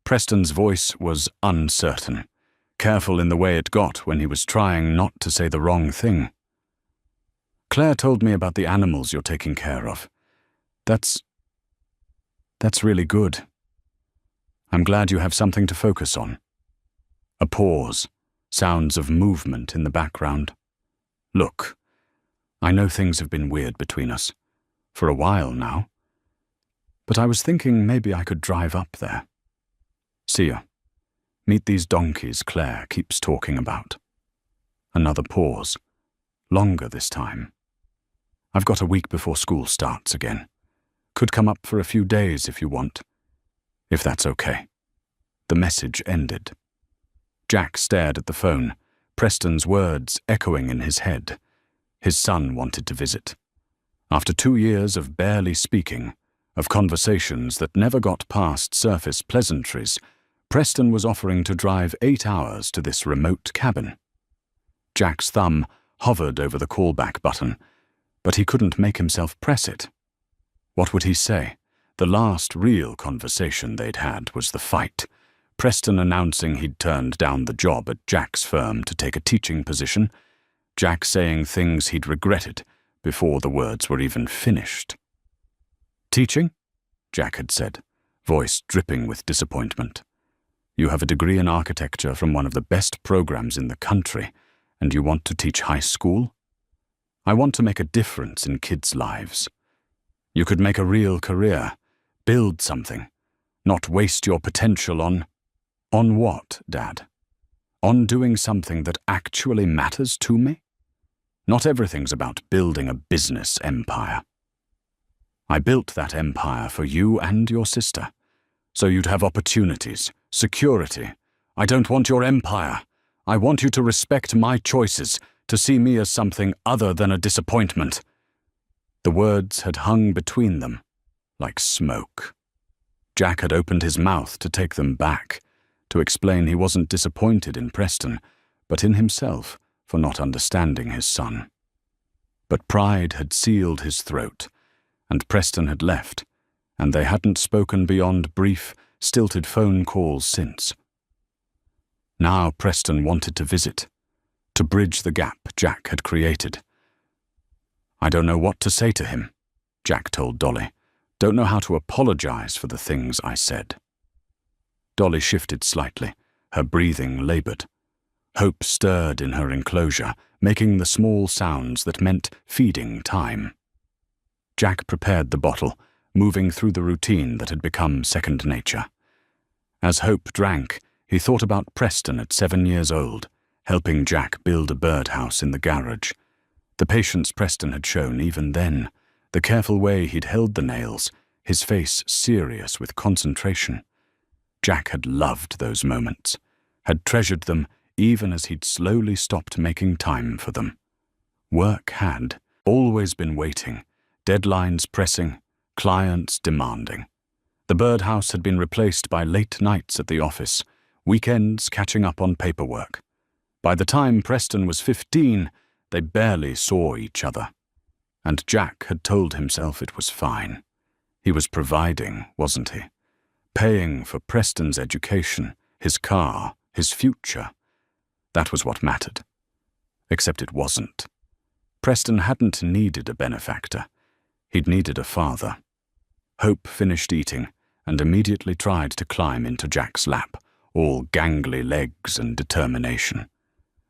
Preston's voice was uncertain, careful in the way it got when he was trying not to say the wrong thing. "Claire told me about the animals you're taking care of. That's really good. I'm glad you have something to focus on." A pause, sounds of movement in the background. "Look, I know things have been weird between us, for a while now, but I was thinking maybe I could drive up there. See ya. Meet these donkeys Claire keeps talking about." Another pause, longer this time. "I've got a week before school starts again. Could come up for a few days if you want, if that's okay." The message ended. Jack stared at the phone, Preston's words echoing in his head. His son wanted to visit. After 2 years of barely speaking, of conversations that never got past surface pleasantries, Preston was offering to drive 8 hours to this remote cabin. Jack's thumb hovered over the callback button, but he couldn't make himself press it. What would he say? The last real conversation they'd had was the fight. Preston announcing he'd turned down the job at Jack's firm to take a teaching position, Jack saying things he'd regretted before the words were even finished. "Teaching?" Jack had said, voice dripping with disappointment. "You have a degree in architecture from one of the best programs in the country, and you want to teach high school? I want to make a difference in kids' lives. You could make a real career, build something, not waste your potential on..." "On what, Dad? On doing something that actually matters to me? Not everything's about building a business empire. I built that empire for you and your sister, so you'd have opportunities, security. I don't want your empire. I want you to respect my choices, to see me as something other than a disappointment." The words had hung between them, like smoke. Jack had opened his mouth to take them back, to explain he wasn't disappointed in Preston, but in himself for not understanding his son. But pride had sealed his throat, and Preston had left, and they hadn't spoken beyond brief, stilted phone calls since. Now Preston wanted to visit, to bridge the gap Jack had created. "I don't know what to say to him," Jack told Dolly. "Don't know how to apologize for the things I said." Dolly shifted slightly, her breathing labored. Hope stirred in her enclosure, making the small sounds that meant feeding time. Jack prepared the bottle, moving through the routine that had become second nature. As Hope drank, he thought about Preston at 7 years old, helping Jack build a birdhouse in the garage. The patience Preston had shown even then, the careful way he'd held the nails, his face serious with concentration. Jack had loved those moments, had treasured them even as he'd slowly stopped making time for them. Work had always been waiting, deadlines pressing, clients demanding. The birdhouse had been replaced by late nights at the office, weekends catching up on paperwork. By the time Preston was 15, they barely saw each other. And Jack had told himself it was fine. He was providing, wasn't he? Paying for Preston's education, his car, his future. That was what mattered. Except it wasn't. Preston hadn't needed a benefactor. He'd needed a father. Hope finished eating and immediately tried to climb into Jack's lap, all gangly legs and determination.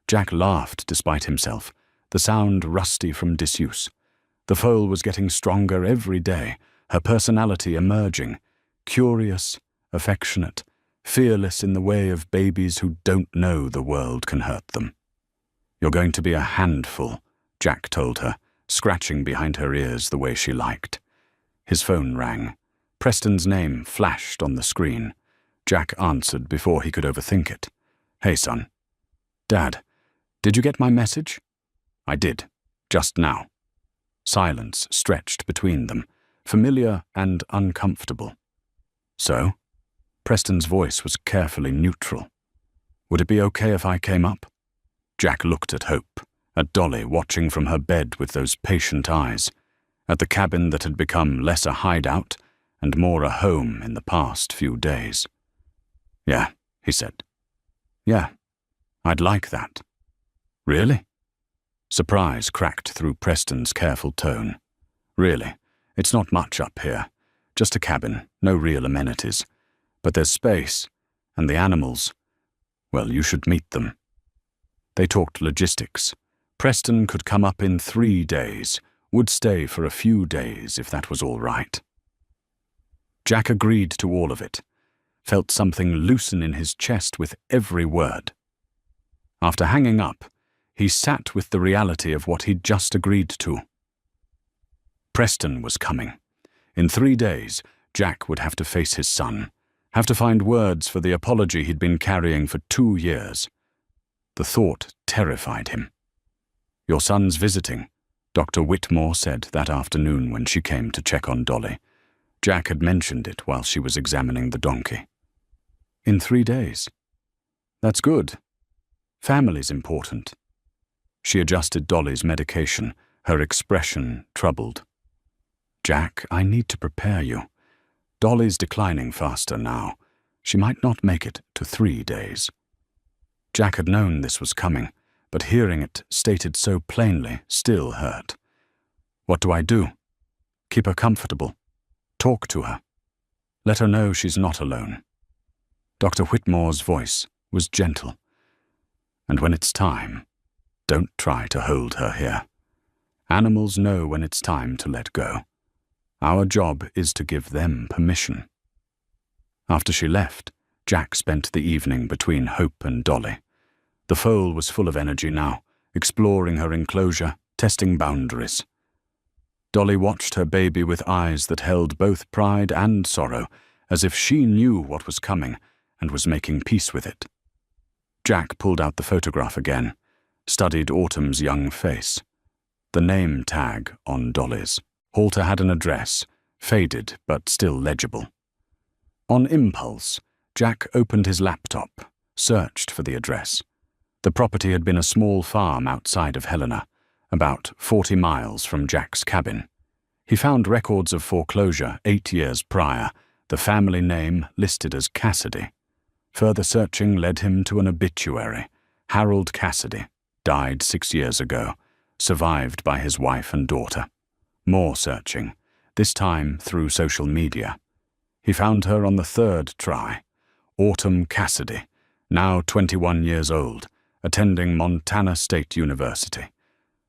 Jack laughed despite himself, the sound rusty from disuse. The foal was getting stronger every day, her personality emerging, curious, affectionate, fearless in the way of babies who don't know the world can hurt them. "You're going to be a handful," Jack told her, scratching behind her ears the way she liked. His phone rang. Preston's name flashed on the screen. Jack answered before he could overthink it. "Hey, son." "Dad, did you get my message?" "I did, just now." Silence stretched between them, familiar and uncomfortable. "So?" Preston's voice was carefully neutral. "Would it be okay if I came up?" Jack looked at Hope, at Dolly watching from her bed with those patient eyes, at the cabin that had become less a hideout and more a home in the past few days. "Yeah," he said. "Yeah, I'd like that." "Really?" Surprise cracked through Preston's careful tone. "Really, it's not much up here. Just a cabin, no real amenities. But there's space, and the animals, well, you should meet them." They talked logistics. Preston could come up in 3 days, would stay for a few days if that was all right. Jack agreed to all of it, felt something loosen in his chest with every word. After hanging up, he sat with the reality of what he'd just agreed to. Preston was coming. In 3 days, Jack would have to face his son, have to find words for the apology he'd been carrying for 2 years. The thought terrified him. "Your son's visiting," Dr. Whitmore said that afternoon when she came to check on Dolly. Jack had mentioned it while she was examining the donkey. "In 3 days. That's good. Family's important." She adjusted Dolly's medication, her expression troubled. "Jack, I need to prepare you. Dolly's declining faster now. She might not make it to 3 days. Jack had known this was coming, but hearing it stated so plainly still hurt. What do I do? Keep her comfortable. Talk to her. Let her know she's not alone. Dr. Whitmore's voice was gentle. And when it's time, don't try to hold her here. Animals know when it's time to let go. Our job is to give them permission. After she left, Jack spent the evening between Hope and Dolly. The foal was full of energy now, exploring her enclosure, testing boundaries. Dolly watched her baby with eyes that held both pride and sorrow, as if she knew what was coming and was making peace with it. Jack pulled out the photograph again, studied Autumn's young face. The name tag on Dolly's. Halter had an address, faded but still legible. On impulse, Jack opened his laptop, searched for the address. The property had been a small farm outside of Helena, about 40 miles from Jack's cabin. He found records of foreclosure 8 years prior, the family name listed as Cassidy. Further searching led him to an obituary. Harold Cassidy, died 6 years ago, survived by his wife and daughter. More searching, this time through social media. He found her on the 3rd try. Autumn Cassidy, now 21 years old, attending Montana State University.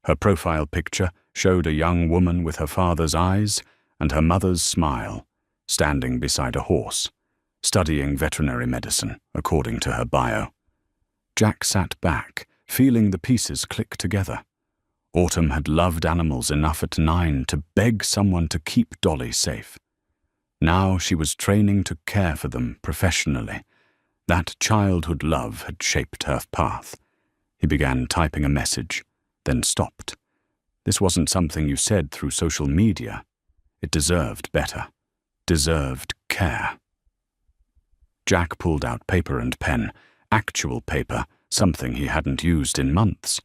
Her profile picture showed a young woman with her father's eyes and her mother's smile, standing beside a horse, studying veterinary medicine, according to her bio. Jack sat back, feeling the pieces click together. Autumn had loved animals enough at 9 to beg someone to keep Dolly safe. Now she was training to care for them professionally. That childhood love had shaped her path. He began typing a message, then stopped. This wasn't something you said through social media. It deserved better. Deserved care. Jack pulled out paper and pen, actual paper, something he hadn't used in months,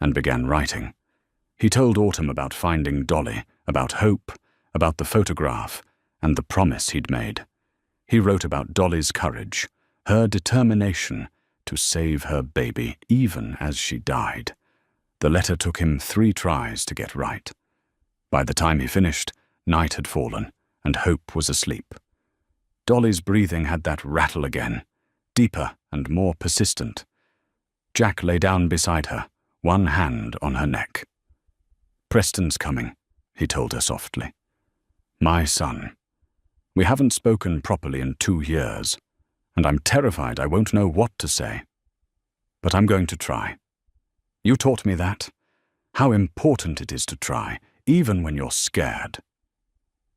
and began writing. He told Autumn about finding Dolly, about Hope, about the photograph, and the promise he'd made. He wrote about Dolly's courage, her determination to save her baby even as she died. The letter took him 3 tries to get right. By the time he finished, night had fallen, and Hope was asleep. Dolly's breathing had that rattle again, deeper and more persistent. Jack lay down beside her, one hand on her neck. "Preston's coming," he told her softly. "My son. We haven't spoken properly in 2 years, and I'm terrified I won't know what to say. But I'm going to try. You taught me that, how important it is to try, even when you're scared."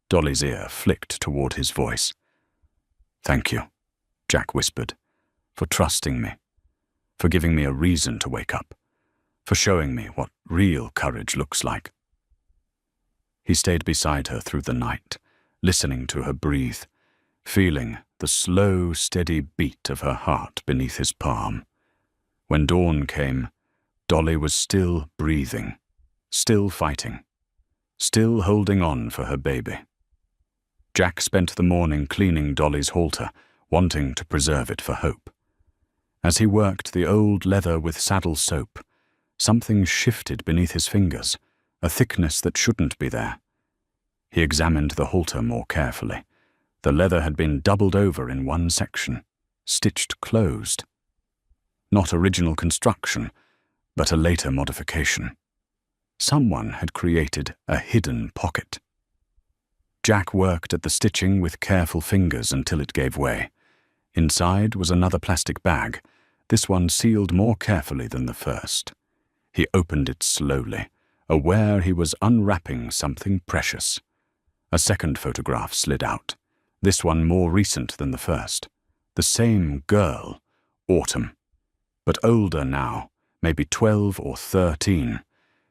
Dolly's ear flicked toward his voice. "Thank you," Jack whispered, "for trusting me, for giving me a reason to wake up, for showing me what real courage looks like." He stayed beside her through the night, listening to her breathe, feeling the slow, steady beat of her heart beneath his palm. When dawn came, Dolly was still breathing, still fighting, still holding on for her baby. Jack spent the morning cleaning Dolly's halter, wanting to preserve it for Hope. As he worked the old leather with saddle soap, something shifted beneath his fingers, a thickness that shouldn't be there. He examined the halter more carefully. The leather had been doubled over in one section, stitched closed. Not original construction, but a later modification. Someone had created a hidden pocket. Jack worked at the stitching with careful fingers until it gave way. Inside was another plastic bag, this one sealed more carefully than the first. He opened it slowly, aware he was unwrapping something precious. A second photograph slid out, this one more recent than the first. The same girl, Autumn, but older now, maybe 12 or 13.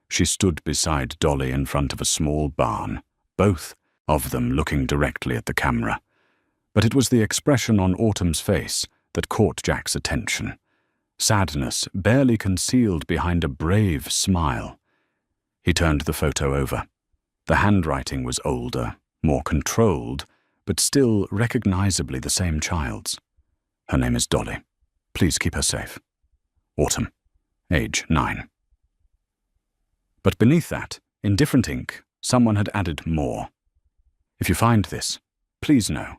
She stood beside Dolly in front of a small barn, both of them looking directly at the camera. But it was the expression on Autumn's face that caught Jack's attention. Sadness barely concealed behind a brave smile. He turned the photo over. The handwriting was older, more controlled, but still recognizably the same child's. Her name is Dolly. Please keep her safe. Autumn, age 9. But beneath that, in different ink, someone had added more. If you find this, please know,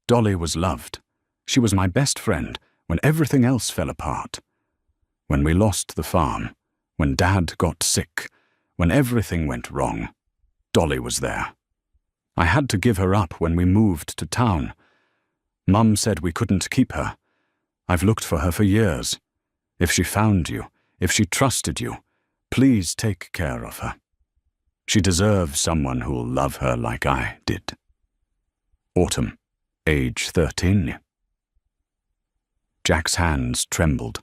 Dolly was loved. She was my best friend when everything else fell apart. When we lost the farm, when Dad got sick, when everything went wrong, Dolly was there. I had to give her up when we moved to town. Mum said we couldn't keep her. I've looked for her for years. If she found you, if she trusted you, please take care of her. She deserves someone who'll love her like I did. Autumn, age 13. Jack's hands trembled.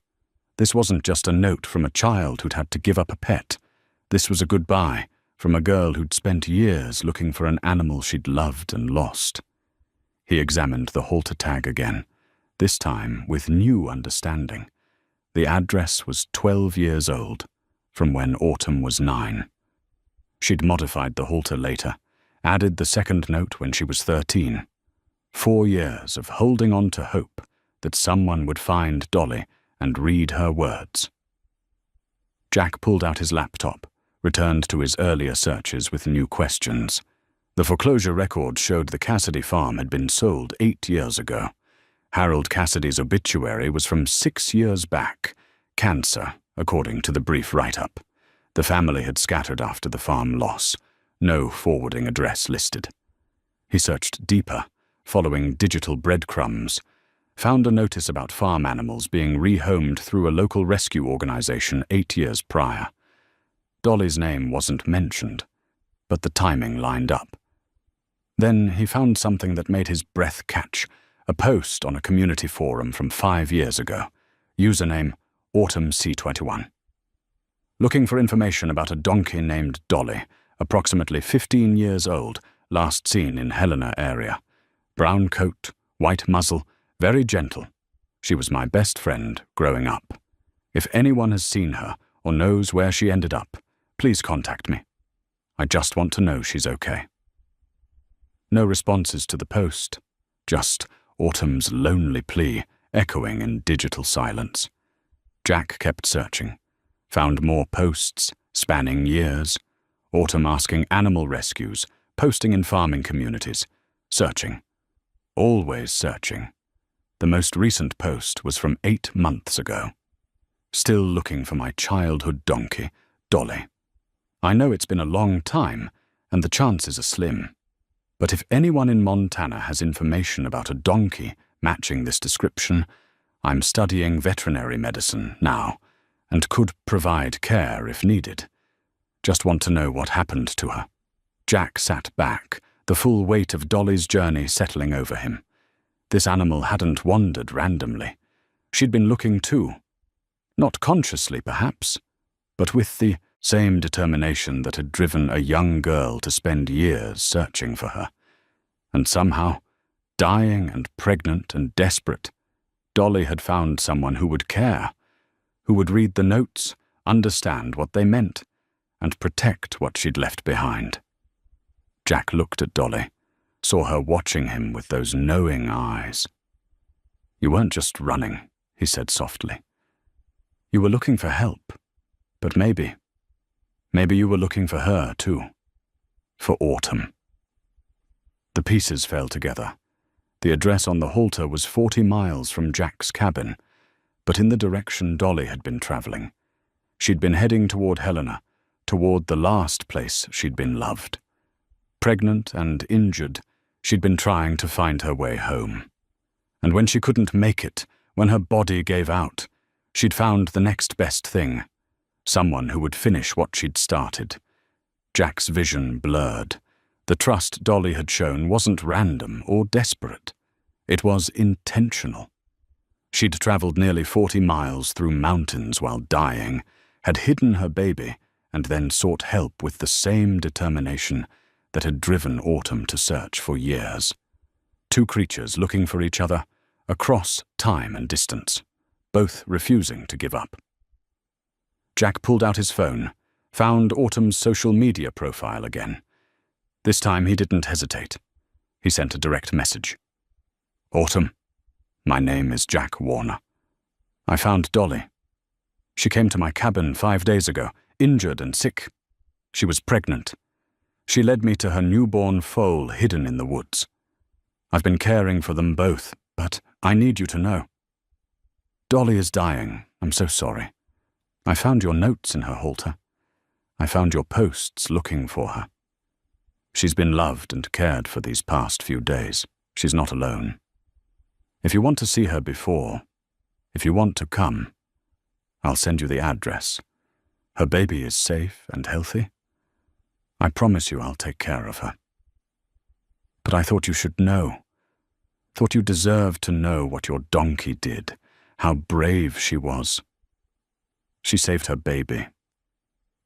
This wasn't just a note from a child who'd had to give up a pet. This was a goodbye from a girl who'd spent years looking for an animal she'd loved and lost. He examined the halter tag again, this time with new understanding. The address was 12 years old, from when Autumn was 9. She'd modified the halter later, added the second note when she was 13. 4 years of holding on to hope that someone would find Dolly and read her words. Jack pulled out his laptop, returned to his earlier searches with new questions. The foreclosure record showed the Cassidy farm had been sold 8 years ago. Harold Cassidy's obituary was from 6 years back. Cancer, according to the brief write-up. The family had scattered after the farm loss. No forwarding address listed. He searched deeper, following digital breadcrumbs, found a notice about farm animals being rehomed through a local rescue organization 8 years prior. Dolly's name wasn't mentioned, but the timing lined up. Then he found something that made his breath catch, a post on a community forum from 5 years ago, username Autumn C21. Looking for information about a donkey named Dolly, approximately 15 years old, last seen in Helena area. Brown coat, white muzzle, very gentle. She was my best friend growing up. If anyone has seen her or knows where she ended up, please contact me. I just want to know she's okay. No responses to the post, just Autumn's lonely plea echoing in digital silence. Jack kept searching, found more posts spanning years. Autumn asking animal rescues, posting in farming communities, searching. Always searching. The most recent post was from 8 months ago. Still looking for my childhood donkey, Dolly. I know it's been a long time, and the chances are slim. But if anyone in Montana has information about a donkey matching this description, I'm studying veterinary medicine now, and could provide care if needed. Just want to know what happened to her. Jack sat back, the full weight of Dolly's journey settling over him. This animal hadn't wandered randomly. She'd been looking too. Not consciously, perhaps, but with the same determination that had driven a young girl to spend years searching for her. And somehow, dying and pregnant and desperate, Dolly had found someone who would care, who would read the notes, understand what they meant, and protect what she'd left behind. Jack looked at Dolly, saw her watching him with those knowing eyes. "You weren't just running," he said softly. "You were looking for help, but maybe you were looking for her too. For Autumn." The pieces fell together. The address on the halter was 40 miles from Jack's cabin, but in the direction Dolly had been traveling. She'd been heading toward Helena, toward the last place she'd been loved. Pregnant and injured, she'd been trying to find her way home. And when she couldn't make it, when her body gave out, she'd found the next best thing, someone who would finish what she'd started. Jack's vision blurred. The trust Dolly had shown wasn't random or desperate. It was intentional. She'd traveled nearly 40 miles through mountains while dying, had hidden her baby, and then sought help with the same determination that had driven Autumn to search for years. Two creatures looking for each other, across time and distance, both refusing to give up. Jack pulled out his phone, found Autumn's social media profile again. This time he didn't hesitate. He sent a direct message. "Autumn, My name is Jack Warner. I found Dolly. She came to my cabin 5 days ago, injured and sick. She was pregnant. She led me to her newborn foal hidden in the woods. I've been caring for them both, but I need you to know. Dolly is dying. I'm so sorry. I found your notes in her halter. I found your posts looking for her. She's been loved and cared for these past few days. She's not alone. If you want to see her before, if you want to come, I'll send you the address. Her baby is safe and healthy. I promise you I'll take care of her. But I thought you should know. Thought you deserved to know what your donkey did, how brave she was. She saved her baby.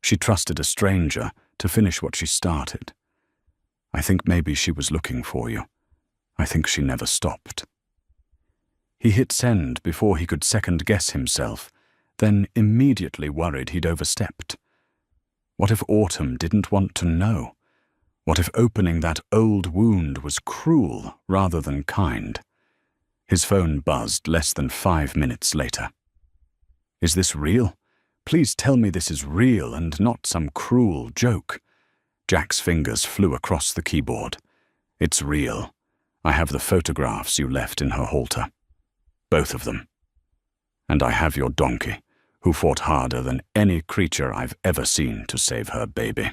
She trusted a stranger to finish what she started. I think maybe she was looking for you. I think she never stopped. He hit send before he could second-guess himself, then immediately worried he'd overstepped. What if Autumn didn't want to know? What if opening that old wound was cruel rather than kind? His phone buzzed less than 5 minutes later. Is this real? Please tell me this is real and not some cruel joke. Jack's fingers flew across the keyboard. It's real. I have the photographs you left in her halter. Both of them. And I have your donkey, who fought harder than any creature I've ever seen to save her baby.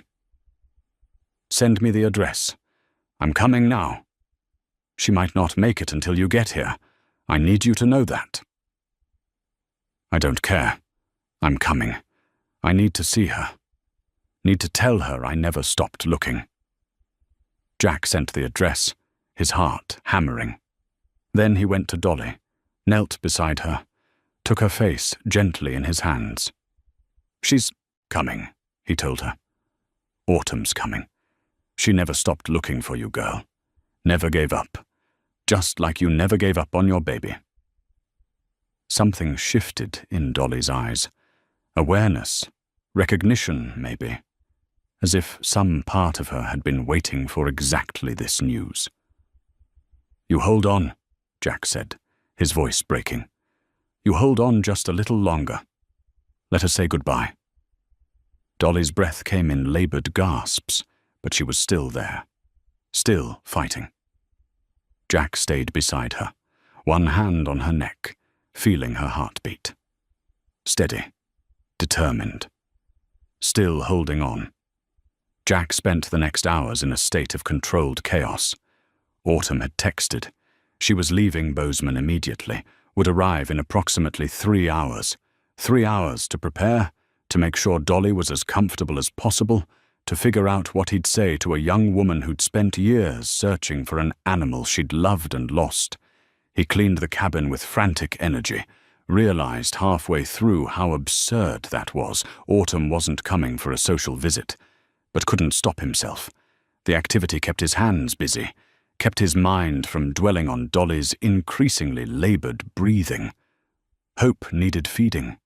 Send me the address. I'm coming now. She might not make it until you get here. I need you to know that. I don't care. I'm coming. I need to see her. Need to tell her I never stopped looking. Jack sent the address, his heart hammering. Then he went to Dolly, knelt beside her, took her face gently in his hands. She's coming, he told her. Autumn's coming. She never stopped looking for you, girl. Never gave up. Just like you never gave up on your baby. Something shifted in Dolly's eyes. Awareness, recognition, maybe. As if some part of her had been waiting for exactly this news. You hold on, Jack said, his voice breaking. You hold on just a little longer. Let us say goodbye. Dolly's breath came in labored gasps, but she was still there, still fighting. Jack stayed beside her, one hand on her neck, feeling her heartbeat. Steady, determined, still holding on. Jack spent the next hours in a state of controlled chaos. Autumn had texted. She was leaving Bozeman immediately, would arrive in approximately 3 hours. 3 hours to prepare, to make sure Dolly was as comfortable as possible, to figure out what he'd say to a young woman who'd spent years searching for an animal she'd loved and lost. He cleaned the cabin with frantic energy, realized halfway through how absurd that was. Autumn wasn't coming for a social visit, but couldn't stop himself. The activity kept his hands busy, kept his mind from dwelling on Dolly's increasingly labored breathing. Hope needed feeding.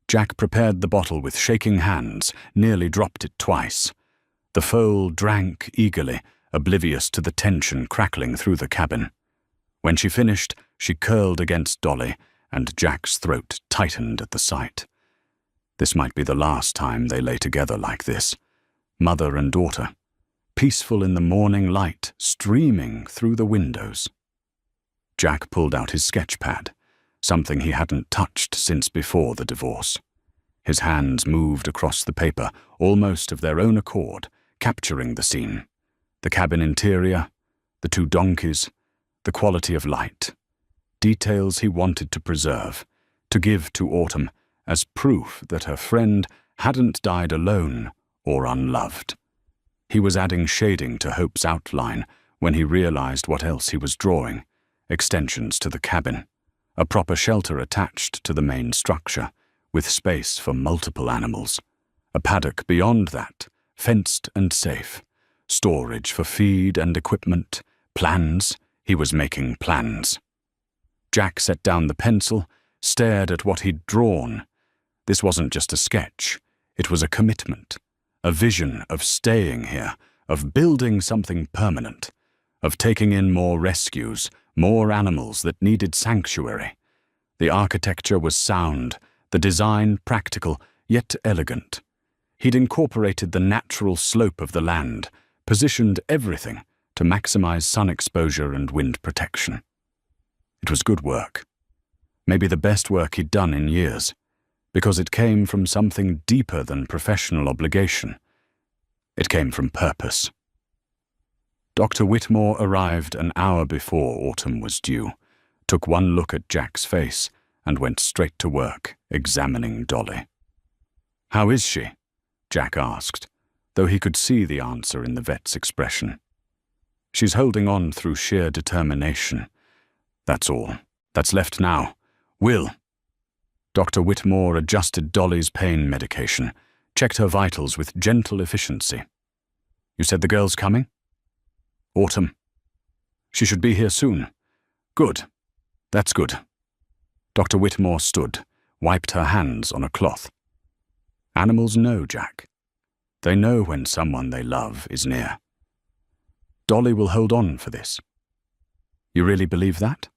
Jack prepared the bottle with shaking hands, nearly dropped it twice. The foal drank eagerly, oblivious to the tension crackling through the cabin. When she finished, she curled against Dolly, and Jack's throat tightened at the sight. This might be the last time they lay together like this, mother and daughter, peaceful in the morning light streaming through the windows. Jack pulled out his sketch pad, something he hadn't touched since before the divorce. His hands moved across the paper, almost of their own accord, capturing the scene. The cabin interior, the 2 donkeys, the quality of light. Details he wanted to preserve, to give to Autumn as proof that her friend hadn't died alone or unloved. He was adding shading to Hope's outline when he realized what else he was drawing. Extensions to the cabin, a proper shelter attached to the main structure, with space for multiple animals. A paddock beyond that, fenced and safe. Storage for feed and equipment. Plans. He was making plans. Jack set down the pencil, stared at what he'd drawn. This wasn't just a sketch. It was a commitment. A vision of staying here, of building something permanent, of taking in more rescues, More animals that needed sanctuary. The architecture was sound, the design practical, yet elegant. He'd incorporated the natural slope of the land, positioned everything to maximize sun exposure and wind protection. It was good work. Maybe the best work he'd done in years, because it came from something deeper than professional obligation. It came from purpose. Dr. Whitmore arrived an hour before Autumn was due, took one look at Jack's face, and went straight to work, examining Dolly. "How is she?" Jack asked, though he could see the answer in the vet's expression. "She's holding on through sheer determination. That's all. That's left now. Will." Dr. Whitmore adjusted Dolly's pain medication, checked her vitals with gentle efficiency. "You said the girl's coming?" "Autumn. She should be here soon." "Good. That's good." Dr. Whitmore stood, wiped her hands on a cloth. Animals know, Jack. They know when someone they love is near. Dolly will hold on for this. You really believe that?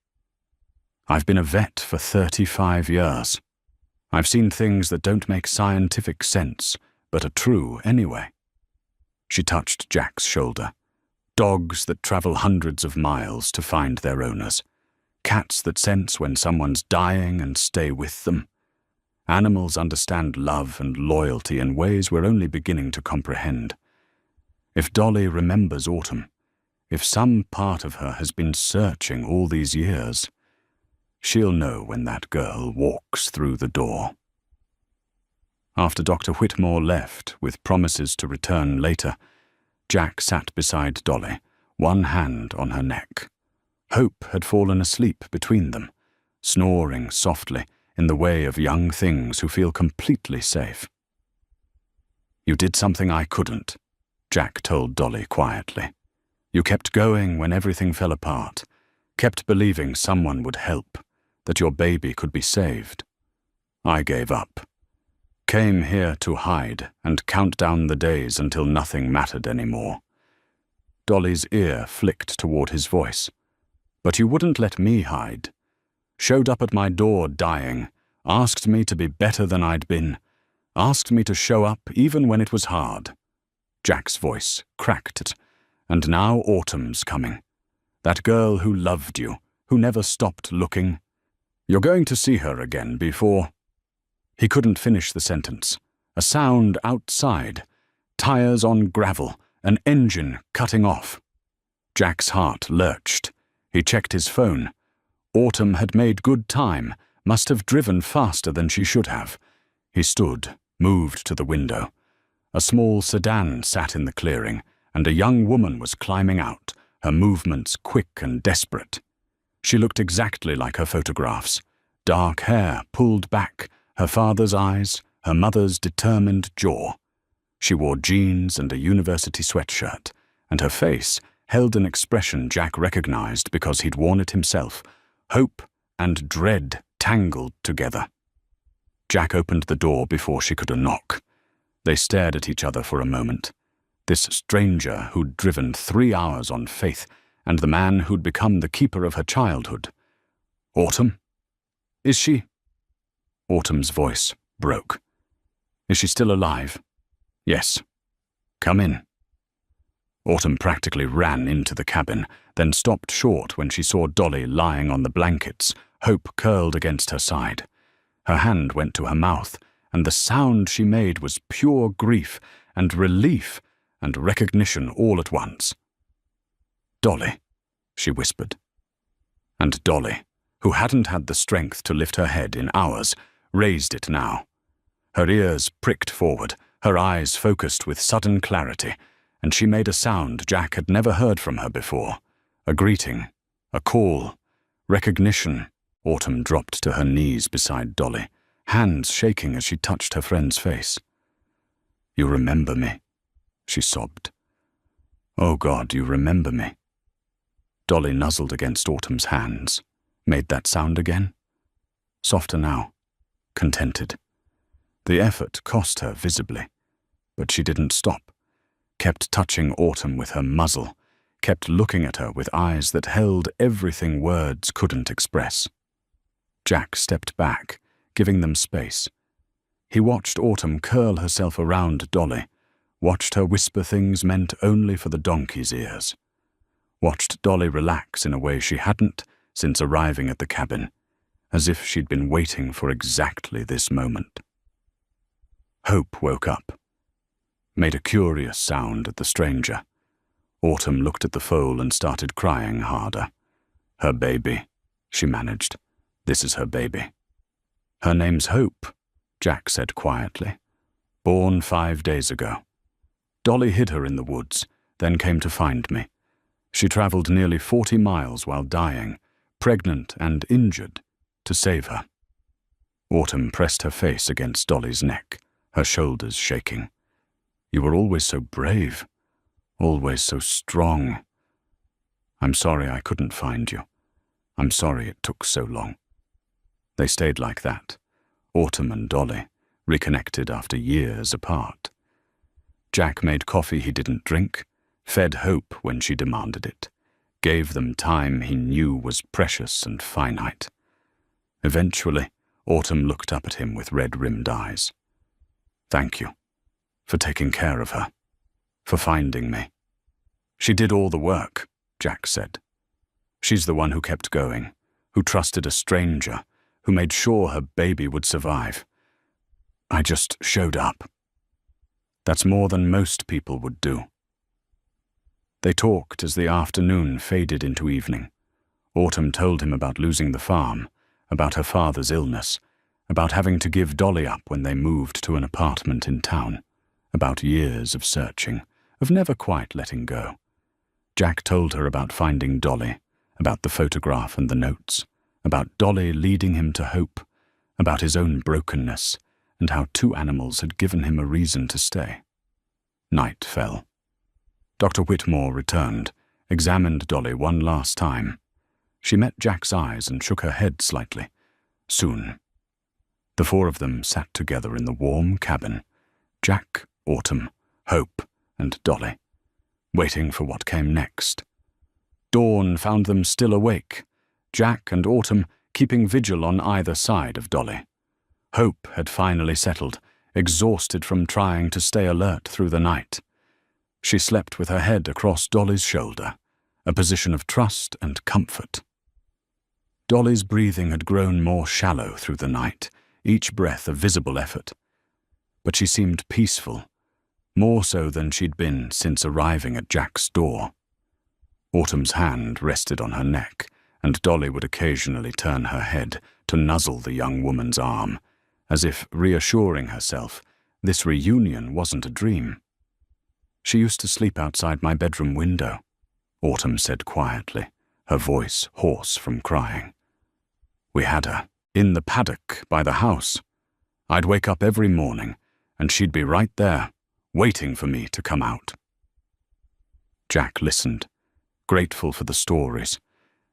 I've been a vet for 35 years. I've seen things that don't make scientific sense, but are true anyway. She touched Jack's shoulder. Dogs that travel hundreds of miles to find their owners. Cats that sense when someone's dying and stay with them. Animals understand love and loyalty in ways we're only beginning to comprehend. If Dolly remembers Autumn, if some part of her has been searching all these years, she'll know when that girl walks through the door. After Dr. Whitmore left, with promises to return later, Jack sat beside Dolly, one hand on her neck. Hope had fallen asleep between them, snoring softly in the way of young things who feel completely safe. "You did something I couldn't," Jack told Dolly quietly. "You kept going when everything fell apart, kept believing someone would help, that your baby could be saved. I gave up. Came here to hide and count down the days until nothing mattered anymore." Dolly's ear flicked toward his voice. "But you wouldn't let me hide. Showed up at my door dying, asked me to be better than I'd been, asked me to show up even when it was hard." Jack's voice cracked. "And now Autumn's coming. That girl who loved you, who never stopped looking. You're going to see her again before—" He couldn't finish the sentence. A sound outside. Tires on gravel, an engine cutting off. Jack's heart lurched. He checked his phone. Autumn had made good time, must have driven faster than she should have. He stood, moved to the window. A small sedan sat in the clearing, and a young woman was climbing out, her movements quick and desperate. She looked exactly like her photographs. Dark hair pulled back, her father's eyes, her mother's determined jaw. She wore jeans and a university sweatshirt, and her face held an expression Jack recognized because he'd worn it himself. Hope and dread tangled together. Jack opened the door before she could knock. They stared at each other for a moment. This stranger who'd driven 3 hours on faith, and the man who'd become the keeper of her childhood. "Autumn? Is she—" Autumn's voice broke. "Is she still alive?" "Yes. Come in." Autumn practically ran into the cabin, then stopped short when she saw Dolly lying on the blankets, Hope curled against her side. Her hand went to her mouth, and the sound she made was pure grief and relief and recognition all at once. "Dolly," she whispered. And Dolly, who hadn't had the strength to lift her head in hours, raised it now. Her ears pricked forward, her eyes focused with sudden clarity, and she made a sound Jack had never heard from her before. A greeting, a call, recognition. Autumn dropped to her knees beside Dolly, hands shaking as she touched her friend's face. "You remember me," she sobbed. "Oh God, you remember me." Dolly nuzzled against Autumn's hands, made that sound again. Softer now, contented. The effort cost her visibly, but she didn't stop, kept touching Autumn with her muzzle, kept looking at her with eyes that held everything words couldn't express. Jack stepped back, giving them space. He watched Autumn curl herself around Dolly, watched her whisper things meant only for the donkey's ears, watched Dolly relax in a way she hadn't since arriving at the cabin, as if she'd been waiting for exactly this moment. Hope woke up, made a curious sound at the stranger. Autumn looked at the foal and started crying harder. Her baby, she managed. This is her baby. Her name's Hope, Jack said quietly. Born 5 days ago. Dolly hid her in the woods, then came to find me. She traveled nearly 40 miles while dying, pregnant and injured, to save her. Autumn pressed her face against Dolly's neck, her shoulders shaking. You were always so brave, always so strong. I'm sorry I couldn't find you. I'm sorry it took so long. They stayed like that, Autumn and Dolly, reconnected after years apart. Jack made coffee he didn't drink, fed Hope when she demanded it, gave them time he knew was precious and finite. Eventually, Autumn looked up at him with red-rimmed eyes. Thank you for taking care of her, for finding me. She did all the work, Jack said. She's the one who kept going, who trusted a stranger, who made sure her baby would survive. I just showed up. That's more than most people would do. They talked as the afternoon faded into evening. Autumn told him about losing the farm, about her father's illness, about having to give Dolly up when they moved to an apartment in town, about years of searching, of never quite letting go. Jack told her about finding Dolly, about the photograph and the notes, about Dolly leading him to hope, about his own brokenness, and how 2 animals had given him a reason to stay. Night fell. Dr. Whitmore returned, examined Dolly one last time. She met Jack's eyes and shook her head slightly. Soon. The 4 of them sat together in the warm cabin, Jack, Autumn, Hope, and Dolly, waiting for what came next. Dawn found them still awake, Jack and Autumn keeping vigil on either side of Dolly. Hope had finally settled, exhausted from trying to stay alert through the night. She slept with her head across Dolly's shoulder, a position of trust and comfort. Dolly's breathing had grown more shallow through the night, each breath a visible effort. But she seemed peaceful, more so than she'd been since arriving at Jack's door. Autumn's hand rested on her neck, and Dolly would occasionally turn her head to nuzzle the young woman's arm, as if reassuring herself this reunion wasn't a dream. She used to sleep outside my bedroom window, Autumn said quietly, her voice hoarse from crying. We had her in the paddock by the house. I'd wake up every morning, and she'd be right there, waiting for me to come out. Jack listened, grateful for the stories.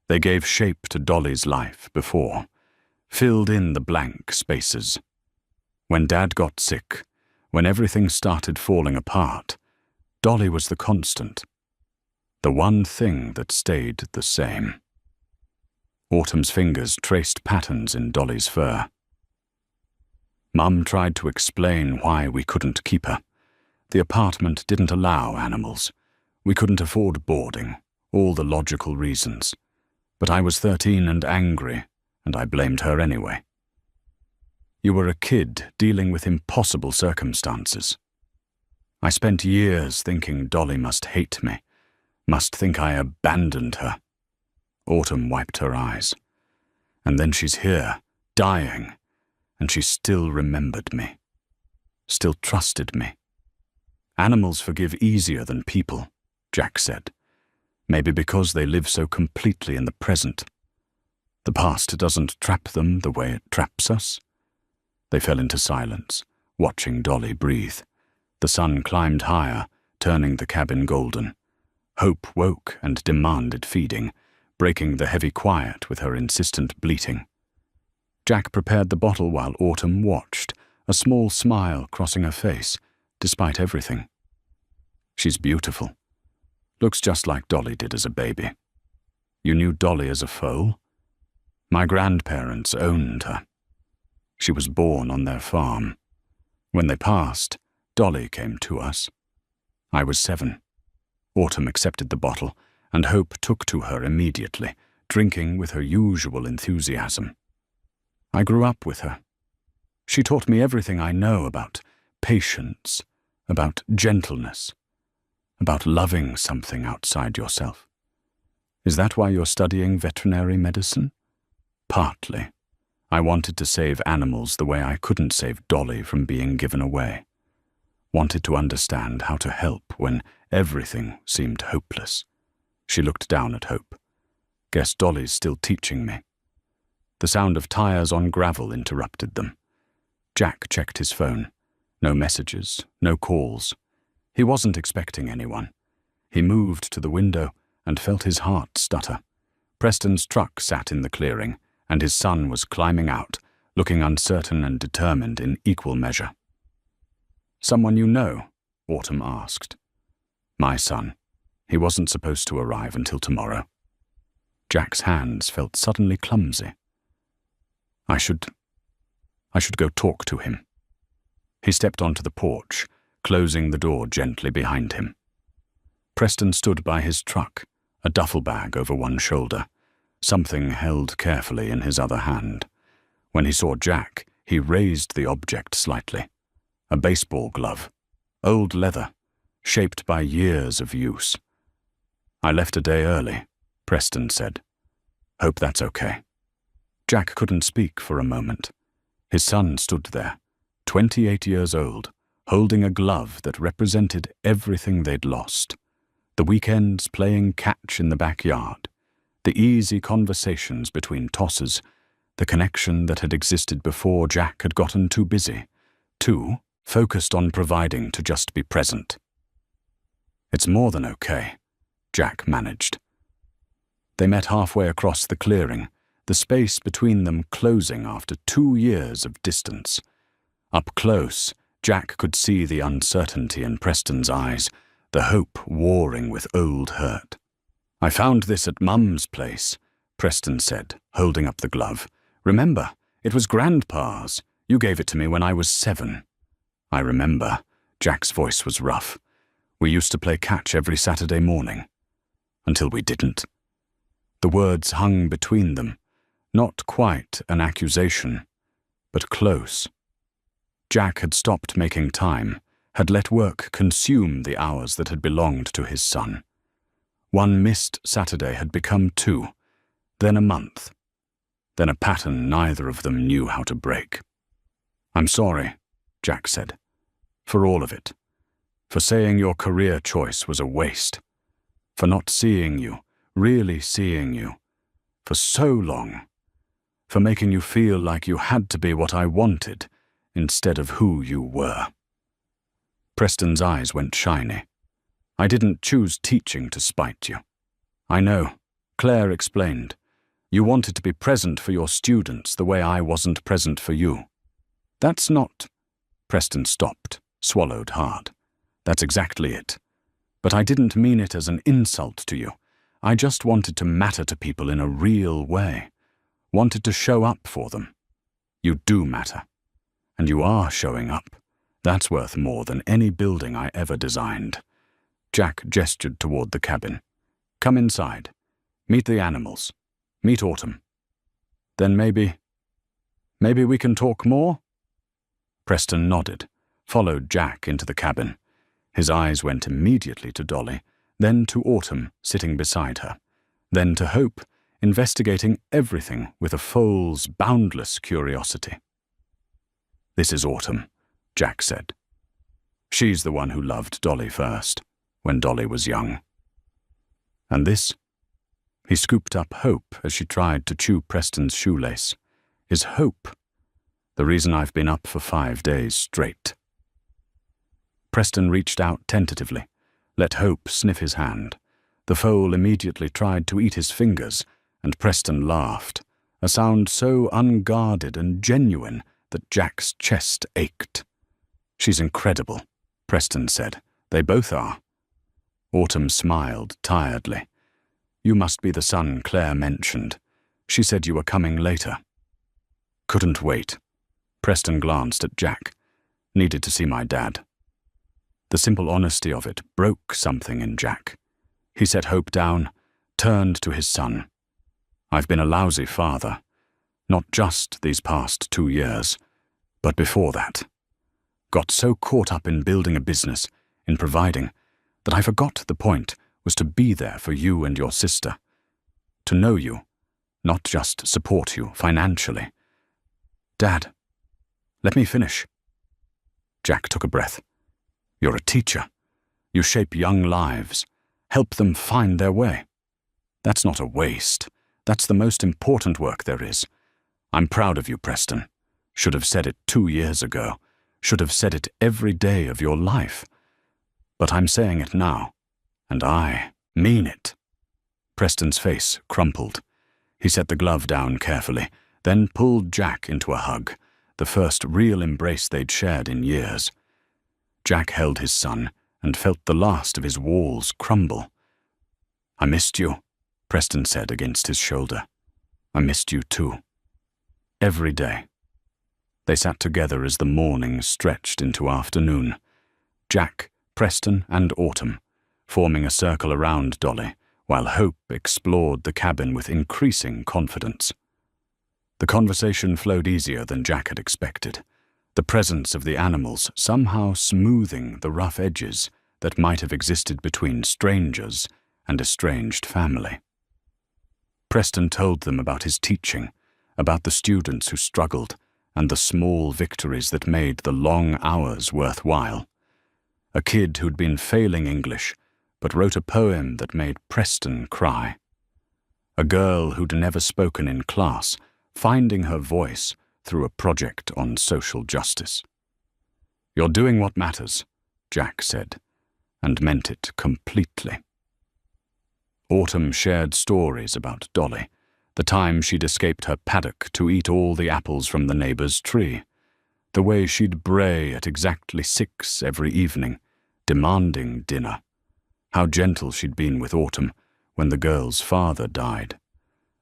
They gave shape to Dolly's life before, filled in the blank spaces. When Dad got sick, when everything started falling apart, Dolly was the constant, the one thing that stayed the same. Autumn's fingers traced patterns in Dolly's fur. Mum tried to explain why we couldn't keep her. The apartment didn't allow animals. We couldn't afford boarding, all the logical reasons. But I was 13 and angry, and I blamed her anyway. You were a kid dealing with impossible circumstances. I spent years thinking Dolly must hate me, must think I abandoned her. Autumn wiped her eyes. And then she's here, dying, and she still remembered me, still trusted me. Animals forgive easier than people, Jack said. Maybe because they live so completely in the present. The past doesn't trap them the way it traps us. They fell into silence, watching Dolly breathe. The sun climbed higher, turning the cabin golden. Hope woke and demanded feeding, breaking the heavy quiet with her insistent bleating. Jack prepared the bottle while Autumn watched, a small smile crossing her face, despite everything. She's beautiful. Looks just like Dolly did as a baby. You knew Dolly as a foal? My grandparents owned her. She was born on their farm. When they passed, Dolly came to us. I was 7. Autumn accepted the bottle, and Hope took to her immediately, drinking with her usual enthusiasm. I grew up with her. She taught me everything I know about patience, about gentleness, about loving something outside yourself. Is that why you're studying veterinary medicine? Partly. I wanted to save animals the way I couldn't save Dolly from being given away. Wanted to understand how to help when everything seemed hopeless. She looked down at Hope. Guess Dolly's still teaching me. The sound of tires on gravel interrupted them. Jack checked his phone. No messages, no calls. He wasn't expecting anyone. He moved to the window and felt his heart stutter. Preston's truck sat in the clearing, and his son was climbing out, looking uncertain and determined in equal measure. "Someone you know?" Autumn asked. "My son. He wasn't supposed to arrive until tomorrow." Jack's hands felt suddenly clumsy. I should go talk to him." He stepped onto the porch, closing the door gently behind him. Preston stood by his truck, a duffel bag over one shoulder, something held carefully in his other hand. When he saw Jack, he raised the object slightly. A baseball glove, old leather, shaped by years of use. "I left a day early," Preston said. "Hope that's okay." Jack couldn't speak for a moment. His son stood there, 28 years old, holding a glove that represented everything they'd lost. The weekends playing catch in the backyard, the easy conversations between tosses, the connection that had existed before Jack had gotten too busy, too focused on providing to just be present. "It's more than okay," Jack managed. They met halfway across the clearing, the space between them closing after 2 years of distance. Up close, Jack could see the uncertainty in Preston's eyes, the hope warring with old hurt. "I found this at Mum's place," Preston said, holding up the glove. "Remember, it was Grandpa's. You gave it to me when I was 7. "I remember." Jack's voice was rough. "We used to play catch every Saturday morning. Until we didn't." The words hung between them, not quite an accusation, but close. Jack had stopped making time, had let work consume the hours that had belonged to his son. One missed Saturday had become 2, then a month, then a pattern neither of them knew how to break. "I'm sorry," Jack said, "for all of it, for saying your career choice was a waste, for not seeing you, really seeing you, for so long, for making you feel like you had to be what I wanted instead of who you were." Preston's eyes went shiny. "I didn't choose teaching to spite you. I know," Claire explained. "You wanted to be present for your students the way I wasn't present for you." "That's not—" Preston stopped, swallowed hard. "That's exactly it. But I didn't mean it as an insult to you. I just wanted to matter to people in a real way. Wanted to show up for them. You do matter. And you are showing up. That's worth more than any building I ever designed." Jack gestured toward the cabin. "Come inside. Meet the animals. Meet Autumn. Then maybe we can talk more?" Preston nodded, followed Jack into the cabin. His eyes went immediately to Dolly, then to Autumn sitting beside her, then to Hope, investigating everything with a foal's boundless curiosity. "This is Autumn," Jack said. "She's the one who loved Dolly first, when Dolly was young. And this," he scooped up Hope as she tried to chew Preston's shoelace, "is Hope. The reason I've been up for 5 days straight." Preston reached out tentatively, let Hope sniff his hand. The foal immediately tried to eat his fingers, and Preston laughed, a sound so unguarded and genuine that Jack's chest ached. "She's incredible," Preston said. "They both are." Autumn smiled tiredly. You must be the son Claire mentioned. She said you were coming later. Couldn't wait. Preston glanced at Jack. Needed to see my dad. The simple honesty of it broke something in Jack. He set Hope down, turned to his son. I've been a lousy father, not just these past 2 years, but before that. Got so caught up in building a business, in providing, that I forgot the point was to be there for you and your sister. To know you, not just support you financially. Dad, let me finish. Jack took a breath. You're a teacher. You shape young lives, help them find their way. That's not a waste. That's the most important work there is. I'm proud of you, Preston. Should have said it 2 years ago. Should have said it every day of your life. But I'm saying it now, and I mean it. Preston's face crumpled. He set the glove down carefully, then pulled Jack into a hug, the first real embrace they'd shared in years. Jack held his son and felt the last of his walls crumble. I missed you, Preston said against his shoulder. I missed you too. Every day. They sat together as the morning stretched into afternoon. Jack, Preston, and Autumn, forming a circle around Dolly, while Hope explored the cabin with increasing confidence. The conversation flowed easier than Jack had expected, the presence of the animals somehow smoothing the rough edges that might have existed between strangers and estranged family. Preston told them about his teaching, about the students who struggled, and the small victories that made the long hours worthwhile. A kid who'd been failing English, but wrote a poem that made Preston cry. A girl who'd never spoken in class, finding her voice through a project on social justice. You're doing what matters, Jack said, and meant it completely. Autumn shared stories about Dolly, the time she'd escaped her paddock to eat all the apples from the neighbor's tree, the way she'd bray at exactly 6 every evening, demanding dinner, how gentle she'd been with Autumn when the girl's father died,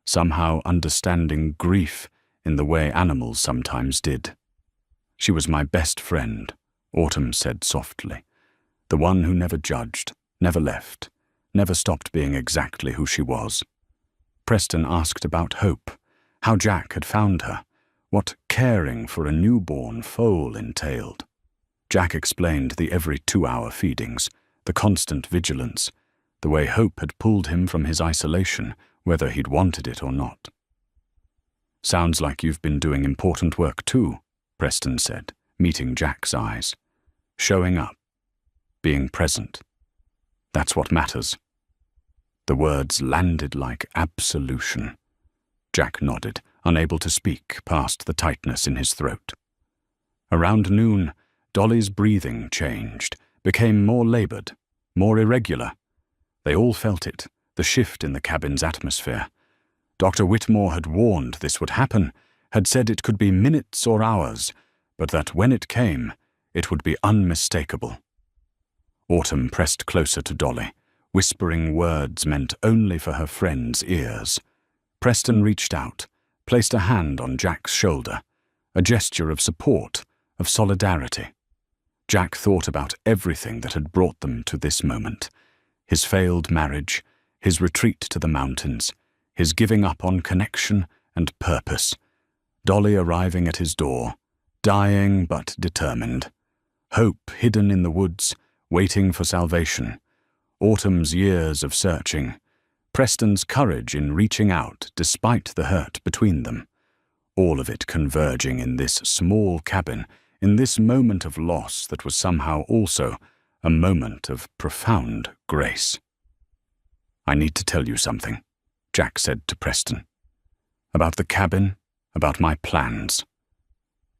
somehow understanding grief in the way animals sometimes did. She was my best friend, Autumn said softly, the one who never judged, never left, never stopped being exactly who she was. Preston asked about Hope, how Jack had found her, what caring for a newborn foal entailed. Jack explained the every 2-hour feedings, the constant vigilance, the way Hope had pulled him from his isolation, whether he'd wanted it or not. Sounds like you've been doing important work too, Preston said, meeting Jack's eyes. Showing up, being present. That's what matters. The words landed like absolution. Jack nodded, unable to speak past the tightness in his throat. Around noon, Dolly's breathing changed, became more labored, more irregular. They all felt it, the shift in the cabin's atmosphere. Dr. Whitmore had warned this would happen, had said it could be minutes or hours, but that when it came, it would be unmistakable. Autumn pressed closer to Dolly, whispering words meant only for her friend's ears. Preston reached out, placed a hand on Jack's shoulder, a gesture of support, of solidarity. Jack thought about everything that had brought them to this moment. His failed marriage, his retreat to the mountains, his giving up on connection and purpose. Dolly arriving at his door, dying but determined. Hope hidden in the woods, waiting for salvation. Autumn's years of searching. Preston's courage in reaching out despite the hurt between them. All of it converging in this small cabin, in this moment of loss that was somehow also a moment of profound grace. I need to tell you something, Jack said to Preston. About the cabin, about my plans.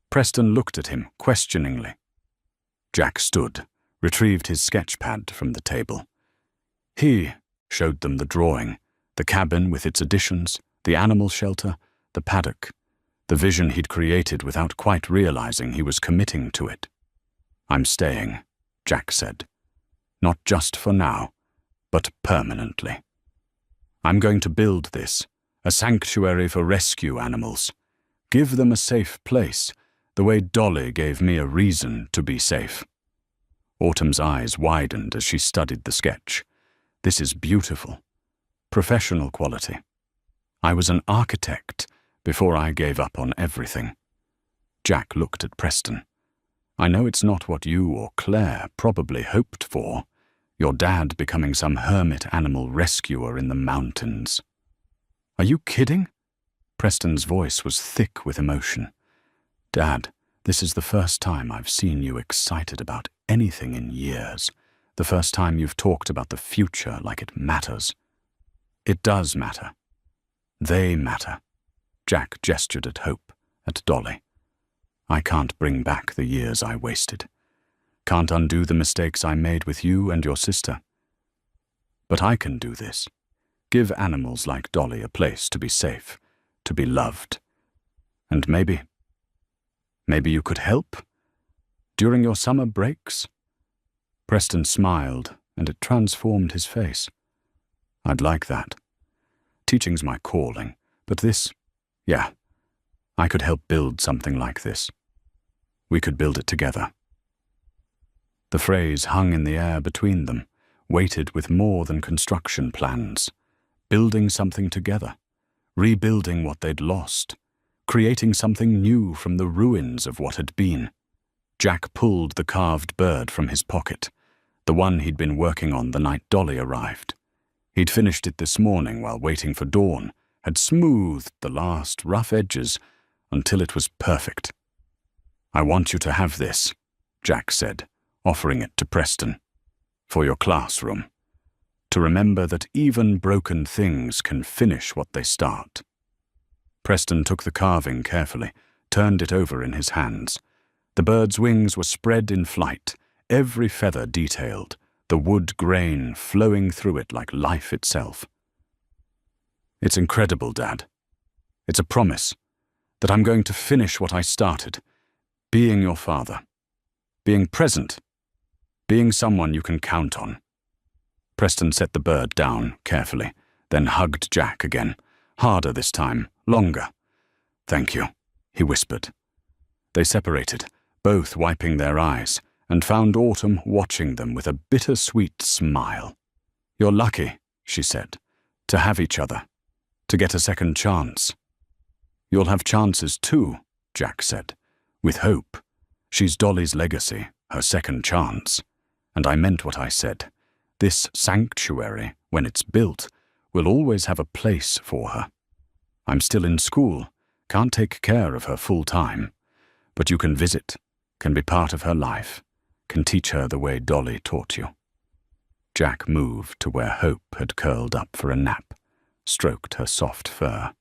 Preston looked at him questioningly. Jack stood, retrieved his sketch pad from the table. He showed them the drawing, the cabin with its additions, the animal shelter, the paddock, the vision he'd created without quite realizing he was committing to it. I'm staying, Jack said. Not just for now, but permanently. I'm going to build this, a sanctuary for rescue animals. Give them a safe place, the way Dolly gave me a reason to be safe. Autumn's eyes widened as she studied the sketch. This is beautiful. Professional quality. I was an architect before I gave up on everything. Jack looked at Preston. I know it's not what you or Claire probably hoped for, your dad becoming some hermit animal rescuer in the mountains. Are you kidding? Preston's voice was thick with emotion. Dad, this is the first time I've seen you excited about anything in years. The first time you've talked about the future like it matters. It does matter. They matter. Jack gestured at Hope, at Dolly. I can't bring back the years I wasted. Can't undo the mistakes I made with you and your sister. But I can do this. Give animals like Dolly a place to be safe, to be loved. And maybe you could help? During your summer breaks? Preston smiled, and it transformed his face. I'd like that. Teaching's my calling, but this, yeah, I could help build something like this. We could build it together. The phrase hung in the air between them, weighted with more than construction plans. Building something together, rebuilding what they'd lost, creating something new from the ruins of what had been. Jack pulled the carved bird from his pocket, the one he'd been working on the night Dolly arrived. He'd finished it this morning while waiting for dawn, had smoothed the last rough edges until it was perfect. I want you to have this, Jack said, offering it to Preston, for your classroom, to remember that even broken things can finish what they start. Preston took the carving carefully, turned it over in his hands. The bird's wings were spread in flight, every feather detailed, the wood grain flowing through it like life itself. It's incredible, Dad. It's a promise that I'm going to finish what I started, being your father, being present, being someone you can count on. Preston set the bird down carefully, then hugged Jack again, harder this time, longer. Thank you, he whispered. They separated, both wiping their eyes, and found Autumn watching them with a bittersweet smile. You're lucky, she said, to have each other, to get a second chance. You'll have chances too, Jack said, with Hope. She's Dolly's legacy, her second chance. And I meant what I said. This sanctuary, when it's built, will always have a place for her. I'm still in school, can't take care of her full time, but you can visit, can be part of her life, can teach her the way Dolly taught you. Jack moved to where Hope had curled up for a nap, stroked her soft fur.